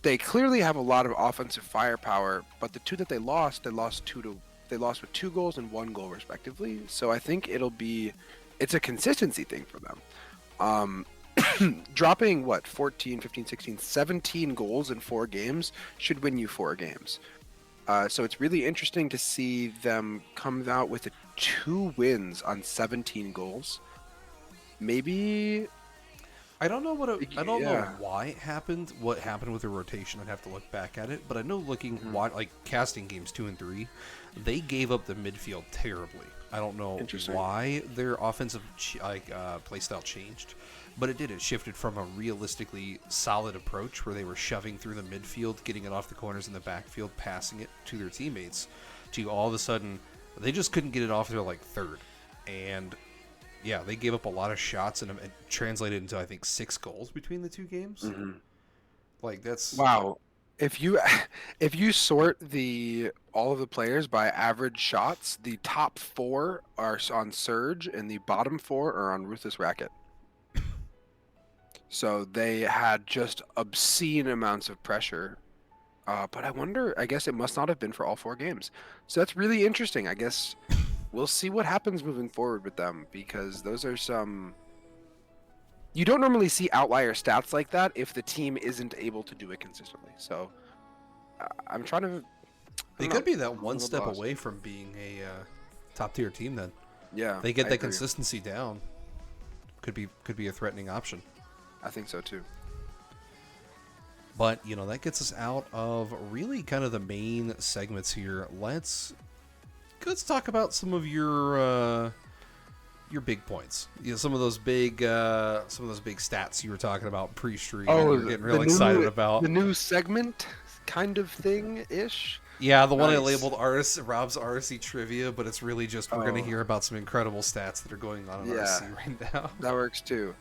they clearly have a lot of offensive firepower. But the two that they lost with 2 goals and 1 goal respectively. So I think it's a consistency thing for them. Dropping 14, 15, 16, 17 goals in 4 games should win you 4 games. So it's really interesting to see them come out with 2 wins on 17 goals. Maybe I don't know know why it happened. What happened with the rotation? I'd have to look back at it. But I know like casting games 2 and 3, they gave up the midfield terribly. I don't know why their offensive playstyle changed, but it did. It shifted from a realistically solid approach where they were shoving through the midfield, getting it off the corners in the backfield, passing it to their teammates, to all of a sudden they just couldn't get it off their third. And yeah, they gave up a lot of shots and it translated into I think 6 goals between the 2 games. Mm-hmm. Like that's wow. If you sort all of the players by average shots, the top 4 are on Surge and the bottom 4 are on Ruthless Racket. So they had just obscene amounts of pressure. But I guess it must not have been for all 4 games. So that's really interesting. I guess we'll see what happens moving forward with them because those are some. You don't normally see outlier stats like that if the team isn't able to do it consistently. So I'm trying to. They could be that one step away from being a top tier team. Then, yeah, they get that consistency down. Could be a threatening option. I think so too. But that gets us out of really kind of the main segments here. Let's talk about some of your big points. Some of those big stats you were talking about pre-stream. Oh, you're getting real excited about the new segment kind of thing ish. Yeah, the one I Nice. labeled Rob's RSC trivia, but it's really just we're gonna Oh, hear about some incredible stats that are going on in yeah, RSC right now. that works too.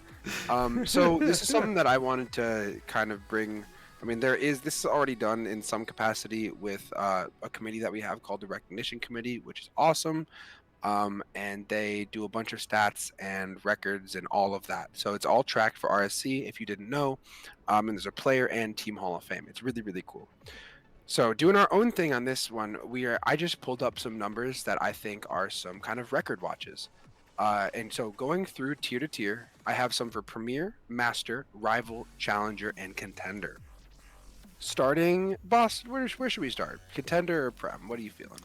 So this is something that I wanted to kind of bring. I mean, this is already done in some capacity with a committee that we have called the Recognition Committee, which is awesome. And they do a bunch of stats and records and all of that. So it's all tracked for RSC, if you didn't know. And there's a player and team Hall of Fame. It's really, really cool. So doing our own thing on this one, I just pulled up some numbers that I think are some kind of record watches. And so going through tier to tier, I have some for Premier, Master, Rival, Challenger, and Contender. Starting, boss, where should we start? Contender or Prem? What are you feeling?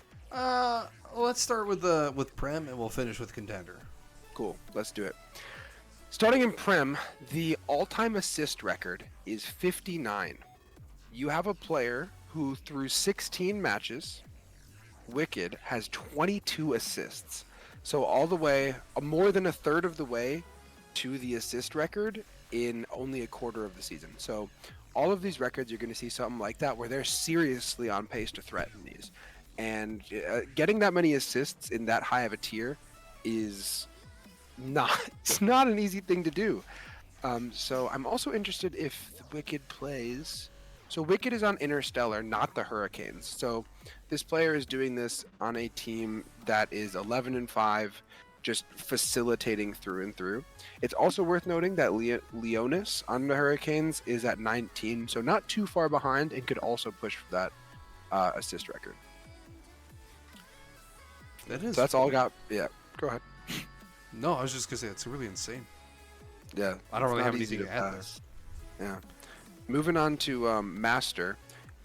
Let's start with Prem and we'll finish with Contender. Cool, let's do it. Starting in Prem, the all-time assist record is 59. You have a player who, through 16 matches, Wicked has 22 assists. So all the way, more than a third of the way to the assist record in only a quarter of the season. So all of these records, you're going to see something like that where they're seriously on pace to threaten these. And getting that many assists in that high of a tier is it's not an easy thing to do. So I'm also interested if Wicked plays. So Wicked is on Interstellar, not the Hurricanes. So this player is doing this on a team that is 11-5, just facilitating through and through. It's also worth noting that Leonis on the Hurricanes is at 19, so not too far behind, and could also push for that assist record. That is. So that's all I got. Yeah, go ahead. No, I was just gonna say it's really insane. Yeah, I don't really not have easy anything to add there. Yeah. Moving on to Master,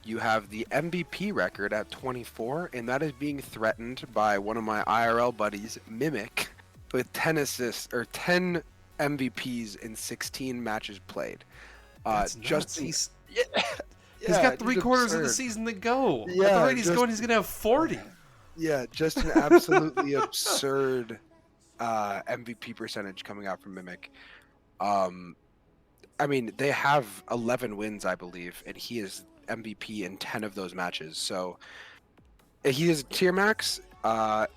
you have the MVP record at 24, and that is being threatened by one of my IRL buddies, Mimic, with 10 assists or 10 MVPs in 16 matches played. That's nuts. He's Yeah, got 3/4 of the season to go. Yeah, at the rate he's going, he's gonna have 40. Yeah, just an absolutely absurd MVP percentage coming out from Mimic. I mean, they have 11 wins, I believe, and he is MVP in 10 of those matches. So he is tier max.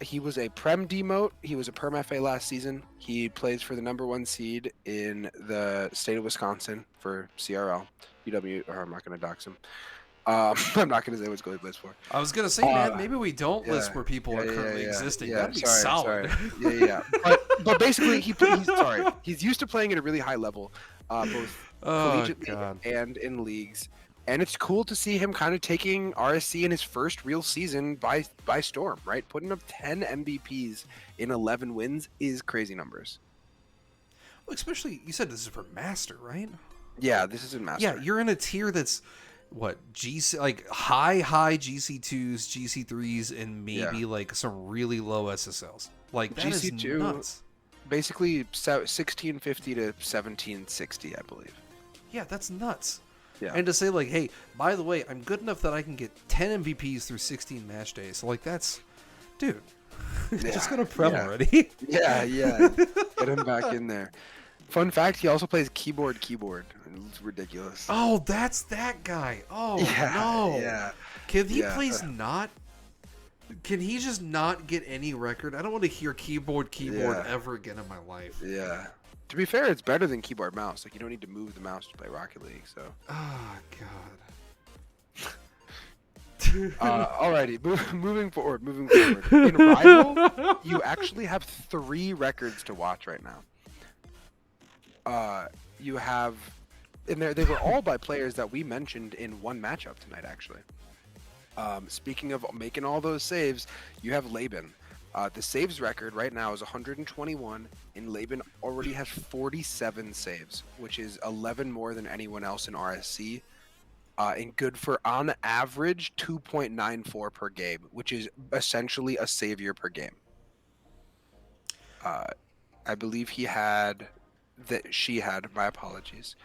He was a Prem demote. He was a Perm FA last season. He plays for the #1 seed in the state of Wisconsin for CRL. UW, or I'm not going to dox him. I'm not going to say what school he plays for. I was gonna say, man, maybe we don't list where people are currently existing. That'd be solid. Sorry. Yeah. But basically, he's used to playing at a really high level, both collegiately and in leagues. And it's cool to see him kind of taking RSC in his first real season by storm, right? Putting up 10 MVPs in 11 wins is crazy numbers. Well, especially, you said this is for Master, right? Yeah, this is in Master. Yeah, you're in a tier that's what GC, like high GC2s, GC3s, and maybe like some really low SSLs. Like that GC2, is nuts. Basically 1650 to 1760, I believe. Yeah, that's nuts. Yeah. And to say like, hey, by the way, I'm good enough that I can get 10 MVPs through 16 match days. So like that's, dude, just go to Prem already. Yeah. Get him back in there. Fun fact, he also plays keyboard. It's ridiculous. Oh, that's that guy. Oh, yeah, no. Yeah. Can he please not? Can he just not get any record? I don't want to hear keyboard ever again in my life. Yeah. To be fair, it's better than keyboard mouse. Like, you don't need to move the mouse to play Rocket League, so. Oh, God. Alrighty, moving forward. In Rival, you actually have 3 records to watch right now. You have, and they were all by players that we mentioned in one matchup tonight, actually. Speaking of making all those saves, you have Laban. The saves record right now is 121, and Laban already has 47 saves, which is 11 more than anyone else in RSC. And good for, on average, 2.94 per game, which is essentially a savior per game. I believe she had, my apologies.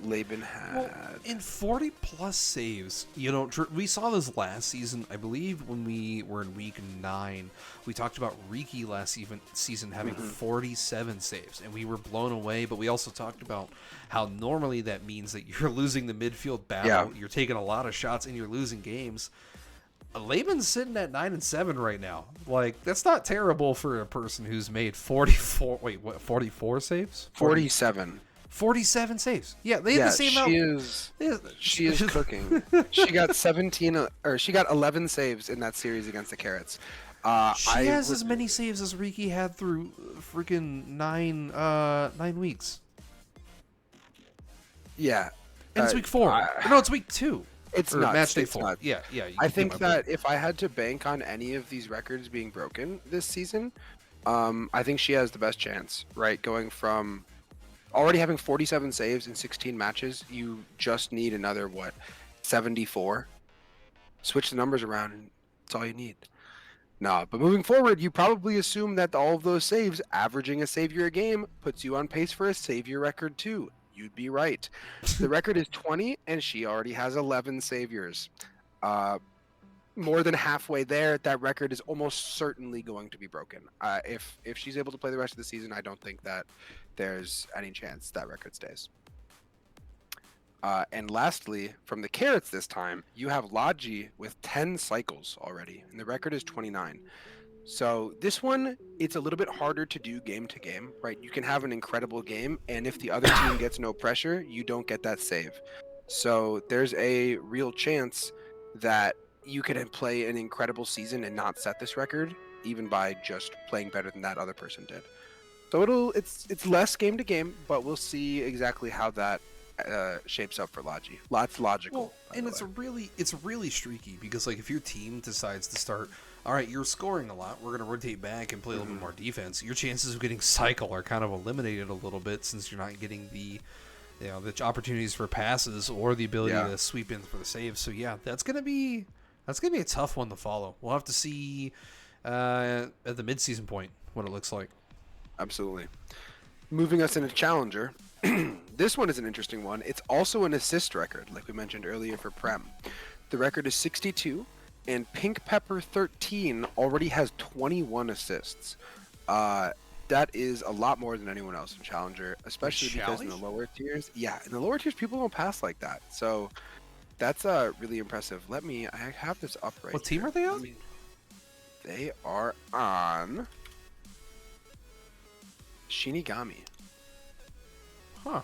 Laban had. Well, in 40 plus saves, we saw this last season. I believe when we were in week 9, we talked about Riki last season having 47 saves, and we were blown away. But we also talked about how normally that means that you're losing the midfield battle, you're taking a lot of shots, and you're losing games. Laban's sitting at 9-7 right now. Like, that's not terrible for a person who's made 44. Wait, what? 44 saves? 47. 47 saves. Yeah, they had the same amount. She is cooking. She got 11 saves in that series against the Carrots. She has as many saves as Riki had through freaking 9 weeks. Yeah. And it's week 4. No, it's week 2. It's or nuts. Match day It's 4. nuts. Yeah. I think that if I had to bank on any of these records being broken this season, I think she has the best chance, right? Going from already having 47 saves in 16 matches, you just need another, 74? Switch the numbers around, and that's all you need. Nah, but moving forward, you probably assume that all of those saves, averaging a savior a game, puts you on pace for a savior record too. You'd be right. The record is 20, and she already has 11 saviors. More than halfway there, that record is almost certainly going to be broken. If she's able to play the rest of the season, I don't think that there's any chance that record stays. And lastly, from the Carrots this time, you have Logi with 10 cycles already, and the record is 29. So this one, it's a little bit harder to do game to game, right? You can have an incredible game, and if the other team gets no pressure, you don't get that save. So there's a real chance that you could play an incredible season and not set this record, even by just playing better than that other person did. So it's less game to game, but we'll see exactly how that shapes up for Logi. Lots logical. Well, and it's really streaky because like if your team decides to start, all right, you're scoring a lot, we're going to rotate back and play a little bit more defense, your chances of getting cycle are kind of eliminated a little bit since you're not getting the opportunities for passes or the ability to sweep in for the saves. So yeah, that's gonna be a tough one to follow. We'll have to see at the midseason point what it looks like. Absolutely. Moving us into Challenger. This one is an interesting one. It's also an assist record, like we mentioned earlier for Prem. The record is 62, and Pink Pepper 13 already has 21 assists. That is a lot more than anyone else in Challenger, especially because in the lower tiers, in the lower tiers, people don't pass like that. So that's really impressive. I have this up right. What team are they on? They are on Shinigami. Huh.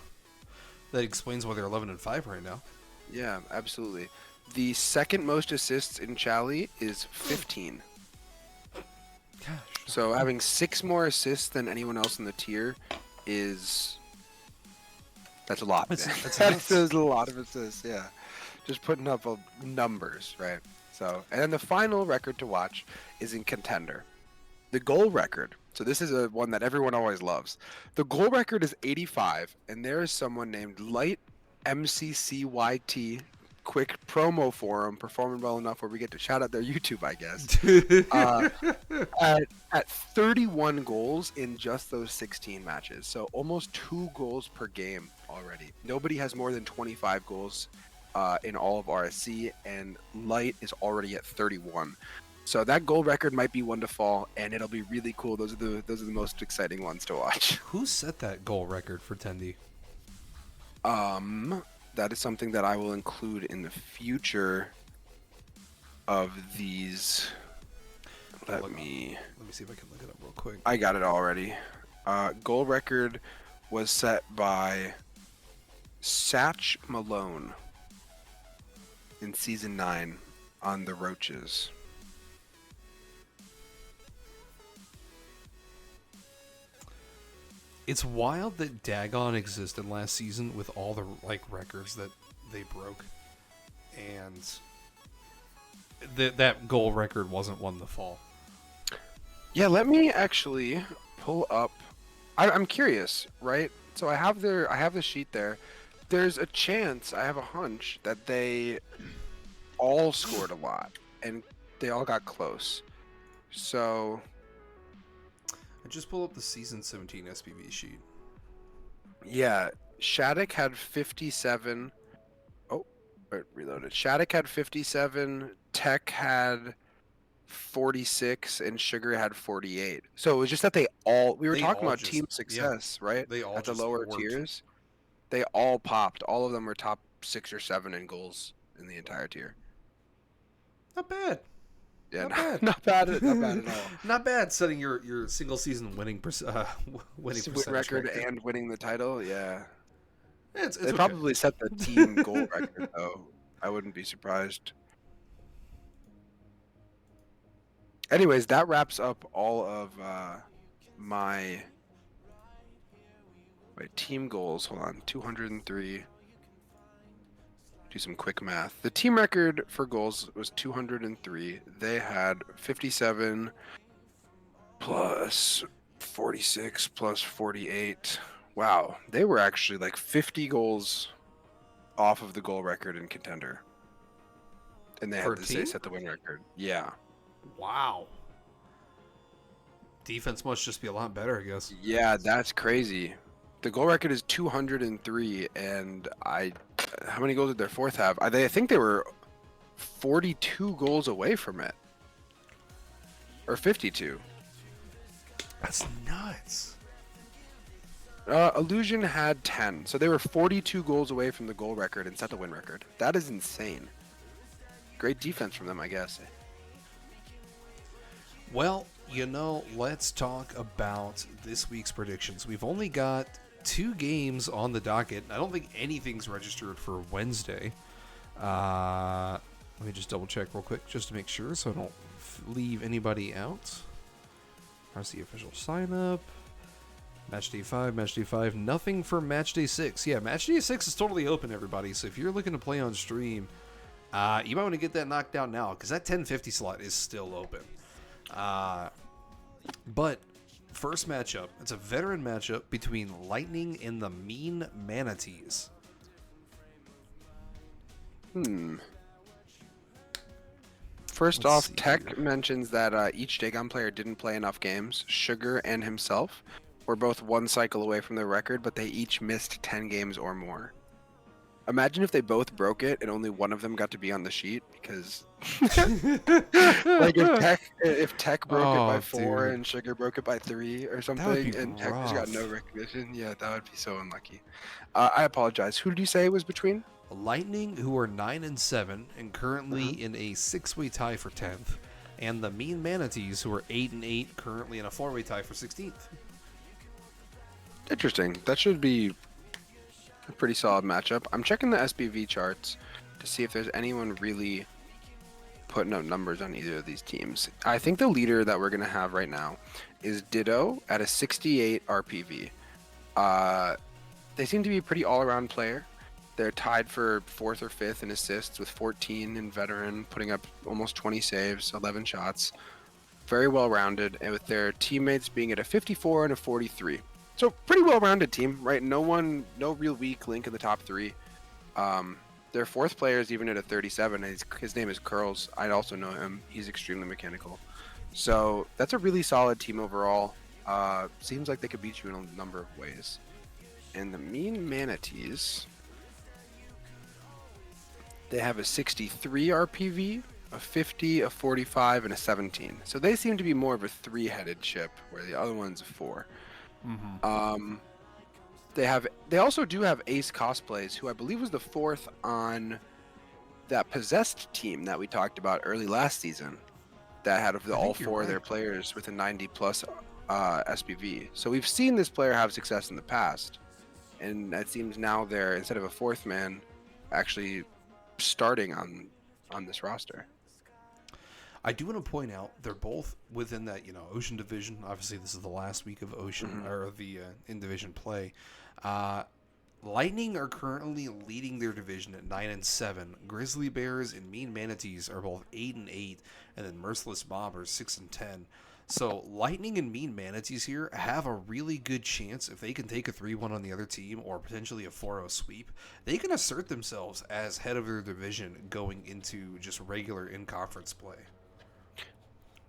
That explains why they're 11-5 right now. Yeah, absolutely. The second most assists in Chally is 15. Gosh. So having 6 more assists than anyone else in the tier that's a lot. That's a lot of assists, yeah. Just putting up numbers, right? So, and then the final record to watch is in Contender. The goal record. So this is one that everyone always loves. The goal record is 85, and there is someone named Light MCCYT, quick promo for him, performing well enough where we get to shout out their YouTube, I guess. At 31 goals in just those 16 matches. So almost 2 goals per game already. Nobody has more than 25 goals in all of RSC, and Light is already at 31. So that goal record might be one to fall, and it'll be really cool. Those are the most exciting ones to watch. Who set that goal record for Tendy? That is something that I will include in the future of these. Let me see if I can look it up real quick. I got it already. Goal record was set by Satch Malone in season 9 on the Roaches. It's wild that Dagon existed last season with all the records that they broke, and that goal record wasn't one to fall. Yeah, let me actually pull up. I'm curious, right? So I have the sheet there. There's a chance, I have a hunch that they all scored a lot and they all got close. So I just pulled up the season 17 SPV sheet. Yeah, Shattuck had 57. Oh, reloaded. Shattuck had 57. Tech had 46, and Sugar had 48. So it was just that we were They talking all about just team yeah, success, right? they all At the just lower worked. tiers, they all popped. All of them were top 6 or 7 in goals in the entire tier. Not bad. Yeah, Not no, bad. not bad at all. Not bad. Setting your single season winning Win percentage record record. and winning the title, yeah. It's They okay. probably set the team goal record though. I wouldn't be surprised. Anyways, that wraps up all of my team goals. Hold on, 203. Do some quick math. The team record for goals was 203. They had 57 plus 46 plus 48. Wow, they were actually like 50 goals off of the goal record in contender, and they For had a to say team? set the win record. Yeah, Wow. Defense must just be a lot better, I guess. yeah, that's crazy. The goal record is 203, and how many goals did their fourth have? I think they were 42 goals away from it, or 52. That's nuts. Illusion had 10, so they were 42 goals away from the goal record and set the win record. That is insane. Great defense from them, I guess. Well, let's talk about this week's predictions. We've only got 2 games on the docket. I don't think anything's registered for Wednesday. Let me just double check real quick just to make sure so I don't leave anybody out. How's the official sign up? Match day 5, nothing for match day 6. Yeah, match day 6 is totally open, everybody. So if you're looking to play on stream, you might want to get that knocked out now because that 10:50 slot is still open. But first matchup, it's a veteran matchup between Lightning and the Mean Manatees. First Let's off, see Tech here. mentions that each Dagon player didn't play enough games. Sugar and himself were both one cycle away from their record, but they each missed 10 games or more. Imagine if they both broke it and only one of them got to be on the sheet, because like if Tech broke it by Oh, 4 dude, and Sugar broke it by 3 or that would be something, and Tech just got no rough. recognition, yeah, that would be so unlucky. I apologize. Who did you say it was between? Lightning, who are 9-7 and currently Hmm. in a 6-way tie for 10th, and the Mean Manatees, who are 8-8, currently in a 4-way tie for 16th. Interesting. That should be a pretty solid matchup. I'm checking the SBV charts to see if there's anyone really putting up numbers on either of these teams. I think the leader that we're going to have right now is Ditto at a 68 RPV. They seem to be a pretty all-around player. They're tied for 4th or 5th in assists with 14 in veteran, putting up almost 20 saves, 11 shots. Very well-rounded, and with their teammates being at a 54 and a 43. So pretty well-rounded team, right? No real weak link in the top 3. Their 4th player is even at a 37. His name is Curls. I also know him. He's extremely mechanical. So that's a really solid team overall. Seems like they could beat you in a number of ways. And the Mean Manatees, they have a 63 RPV, a 50, a 45, and a 17. So they seem to be more of a 3-headed ship, where the other one's a 4. They also do have Ace Cosplays, who I believe was the 4th on that Possessed team that we talked about early last season, that had I all think you're 4 of their right. players with a 90 plus SPV. So we've seen this player have success in the past, and it seems now they're, instead of a 4th man, actually starting on this roster. I do want to point out they're both within that Ocean division. Obviously, this is the last week of Ocean Hmm. or the in division play. Uh, Lightning are currently leading their division at 9-7. Grizzly Bears and Mean Manatees are both 8-8, and then Merciless Mob are 6-10. So Lightning and Mean Manatees here have a really good chance if they can take a 3-1 on the other team or potentially a 4-0 sweep. They can assert themselves as head of their division going into just regular in-conference play.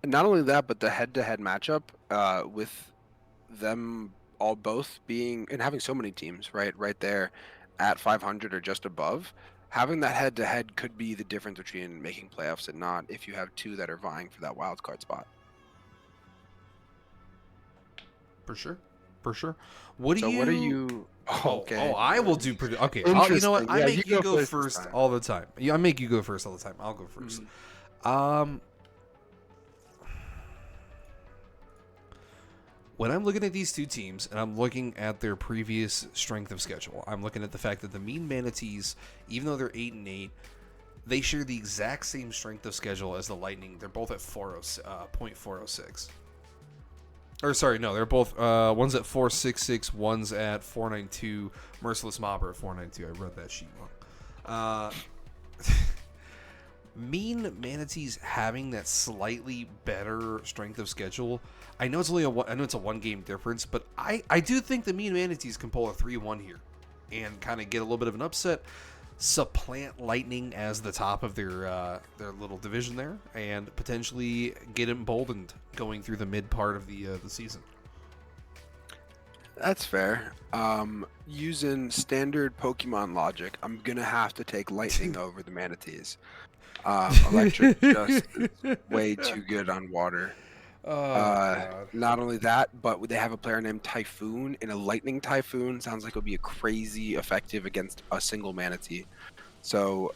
And not only that, but the head-to-head matchup with them all both being and having so many teams right there at 500 or just above, having that head to head could be the difference between making playoffs and not if you have two that are vying for that wild card spot. For sure. For sure. What do So what are you... you? Oh, Okay, I will do okay. You know what? interesting. I Yeah, you make you go go first this first time. all the time. Yeah, I make you go first all the time. I'll go first. Mhm. Um, when I'm looking at these two teams and I'm looking at their previous strength of schedule, I'm looking at the fact that the Mean Manatees, even though they're 8-8, they share the exact same strength of schedule as the Lightning. They're both at 0.406. Or sorry, no, they're both one's at 466, one's at 492. Merciless Mobber at 492. I wrote that sheet wrong. Mean Manatees having that slightly better strength of schedule. I know it's a 1 game difference, but I do think the Mean Manatees can pull a 3-1 here and kind of get a little bit of an upset, supplant Lightning as the top of their little division there, and potentially get emboldened going through the mid part of the season. That's fair. Using standard Pokemon logic, I'm gonna have to take Lightning over the Manatees. Electric just is way too good on water. Oh God. Not only that, but they have a player named Typhoon, and a Lightning Typhoon sounds like it would be a crazy effective against a single Manatee. So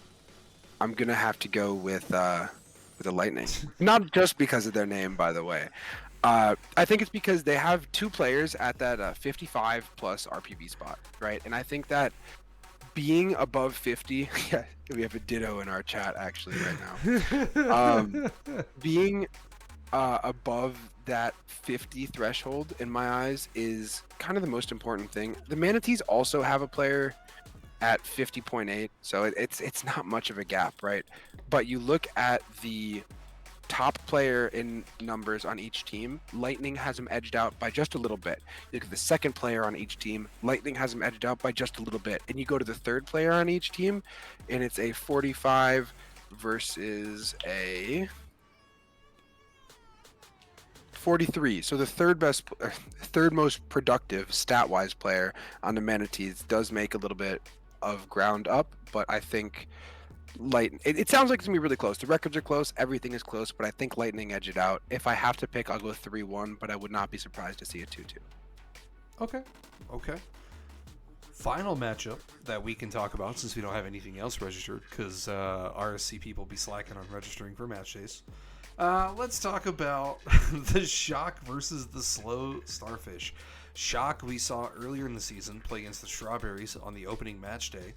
I'm gonna have to go with the Lightning. Not just because of their name, by the way. I think it's because they have two players at that 55 plus RPV spot, right? And I think that being above 50, yeah, we have a ditto in our chat actually right now. Being above that 50 threshold in my eyes is kind of the most important thing. The Manatees also have a player at 50.8, so it's not much of a gap, right? But you look at the top player in numbers on each team, Lightning has him edged out by just a little bit. You look at the second player on each team, Lightning has him edged out by just a little bit. And you go to the third player on each team, and it's a 45 versus a 43. So the third most productive stat-wise player on the Manatees does make a little bit of ground up, but I think it sounds like it's gonna be really close. The records are close, everything is close, but I think Lightning edge it out. If I have to pick, I'll go 3-1, but I would not be surprised to see a 2-2. Okay. Final matchup that we can talk about, since we don't have anything else registered, because RSC people be slacking on registering for match days. Let's talk about the Shock versus the Slow Starfish. Shock, we saw earlier in the season play against the Strawberries on the opening match day.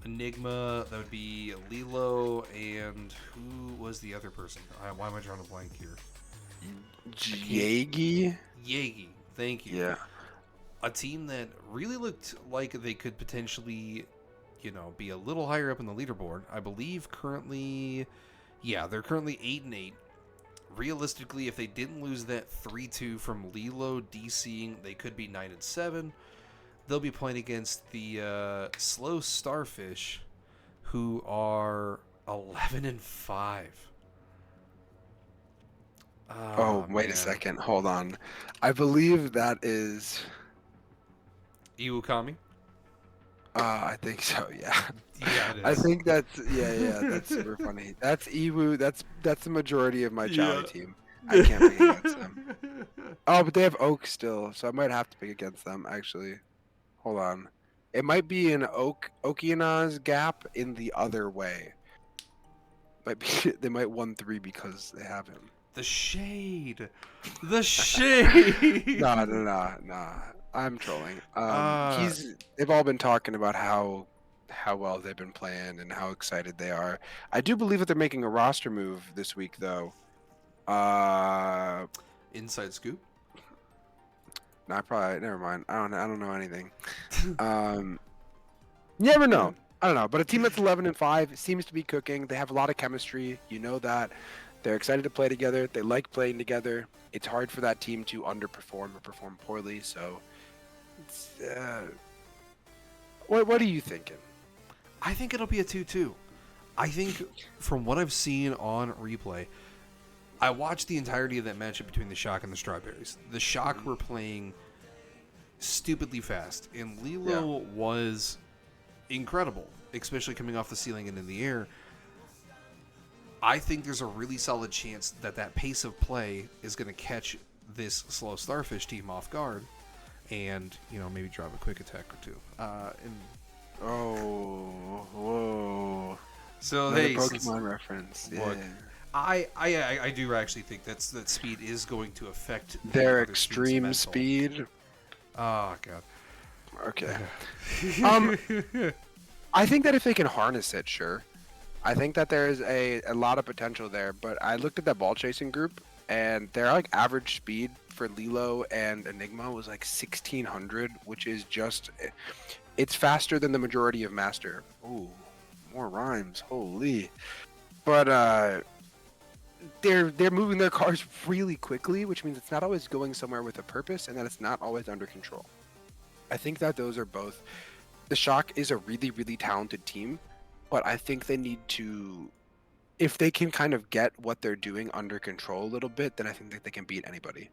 Enigma, that would be Lilo, and who was the other person? Why am I drawing a blank here? Yagi? Yagi, thank you. Yeah. A team that really looked like they could potentially, be a little higher up in the leaderboard. I believe they're currently 8-8. Realistically, if they didn't lose that 3-2 from Lilo DCing, they could be 9-7. They'll be playing against the Slow Starfish, who are 11-5. Oh, wait a second. Hold on. I believe that is Iwakami? I think so, yeah. Yeah, it is. I think that's that's super funny. That's Ewu. That's the majority of my Jolly team. I can't pick against them. Oh, but they have Oak still, so I might have to pick against them actually. Hold on. It might be an Okiana's gap in the other way. Might be they might 1-3 because they have him. The shade. The shade. Nah. I'm trolling. They've all been talking about how well they've been playing and how excited they are. I do believe that they're making a roster move this week though. Inside scoop. No, never mind. I don't know anything. You never know. I don't know. But a team that's 11-5 seems to be cooking. They have a lot of chemistry. You know that. They're excited to play together. They like playing together. It's hard for that team to underperform or perform poorly. So, it's, what are you thinking? I think it'll be a 2-2. I think from what I've seen on replay, I watched the entirety of that matchup between the Shock and the Strawberries. The Shock were playing stupidly fast, and Lilo was incredible, especially coming off the ceiling and in the air. I think there's a really solid chance that that pace of play is going to catch this slow Starfish team off guard, and maybe drop a quick attack or two. Oh, whoa! So Another hey, Pokemon reference. Look, Yeah. I do actually think that speed is going to affect Their other team's extreme mental. speed. Oh god. Okay. I think that if they can harness it, sure. I think that there is a lot of potential there, but I looked at that ball chasing group, and their like average speed for Lilo and Enigma was like 1600, which is just, it's faster than the majority of Master. Ooh, more rhymes, holy. But they're moving their cars really quickly, which means it's not always going somewhere with a purpose, and that it's not always under control. I think that those are both. The Shock is a really, really talented team, but I think they need to, if they can kind of get what they're doing under control a little bit, then I think that they can beat anybody.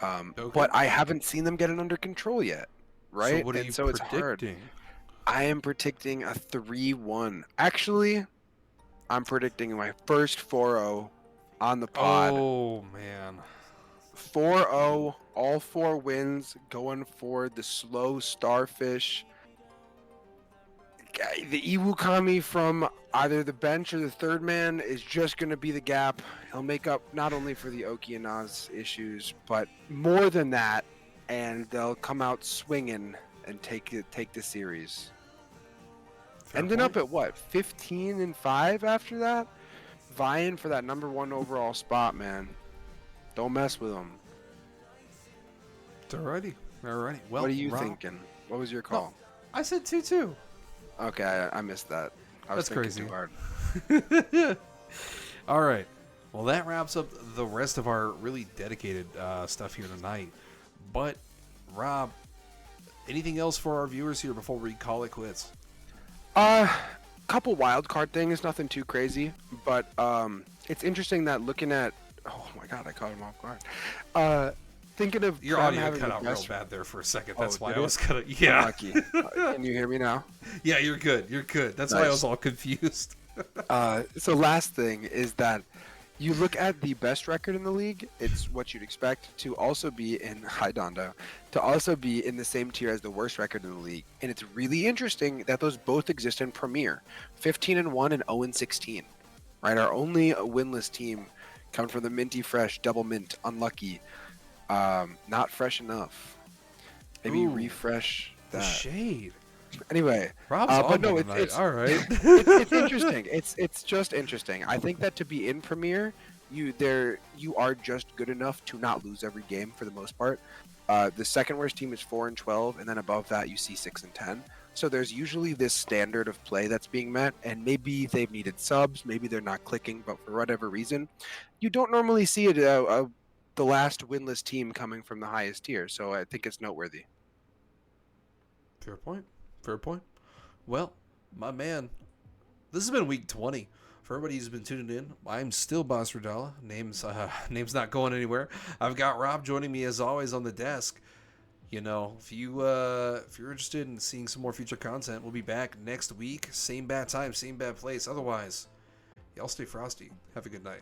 Okay. But I haven't seen them get it under control yet, right? So what are And you so it's hard. predicting? I am predicting a 3-1. Actually, I'm predicting my first 4-0 on the pod. Oh man. 4-0, all 4 wins, going for the slow Starfish. The Iwukami from either the bench or the third man is just going to be the gap. He'll make up not only for the Oki and Naz issues, but more than that, and they'll come out swinging and take the series. Ending up at what, 15-5 after that, vying for that #1 overall spot, man. Don't mess with them. Alrighty. Well, what are you Rob, thinking? What was your call? I said 2-2. Okay, I missed that. I was That's thinking crazy. too hard. All right. Well, that wraps up the rest of our really dedicated stuff here tonight. But, Rob, anything else for our viewers here before we call it quits? Couple wild card things, nothing too crazy, but it's interesting that looking at. Oh my God, I caught him off guard. Thinking of your Prem audio having cut the out best. real bad there for a second. That's Oh, why did I it? was kind of Lucky. Can you hear me now? Yeah, you're good. You're good. That's why I Nice. was all confused. So last thing is that you look at the best record in the league. It's what you'd expect to also be in Dondo, to also be in the same tier as the worst record in the league. And it's really interesting that those both exist in Premier, 15-1 and 0-16. Right, our only winless team coming from the minty fresh double mint unlucky. Not fresh enough. Maybe Ooh, refresh the that. shade. Anyway, Rob's but on no, tonight. it's All right. it's interesting. It's just interesting. I think that to be in Premier, you are just good enough to not lose every game for the most part. The second worst team is 4-12, and then above that you see 6-10. So there's usually this standard of play that's being met, and maybe they've needed subs, maybe they're not clicking, but for whatever reason, you don't normally see it. The last winless team coming from the highest tier, so I think it's noteworthy. Fair point. Fair point. Well, my man, this has been week 20. For everybody who's been tuning in, I'm still Boss Radala. Name's not going anywhere. I've got Rob joining me as always on the desk. If you're interested in seeing some more future content, we'll be back next week. Same bad time, same bad place. Otherwise, y'all stay frosty. Have a good night.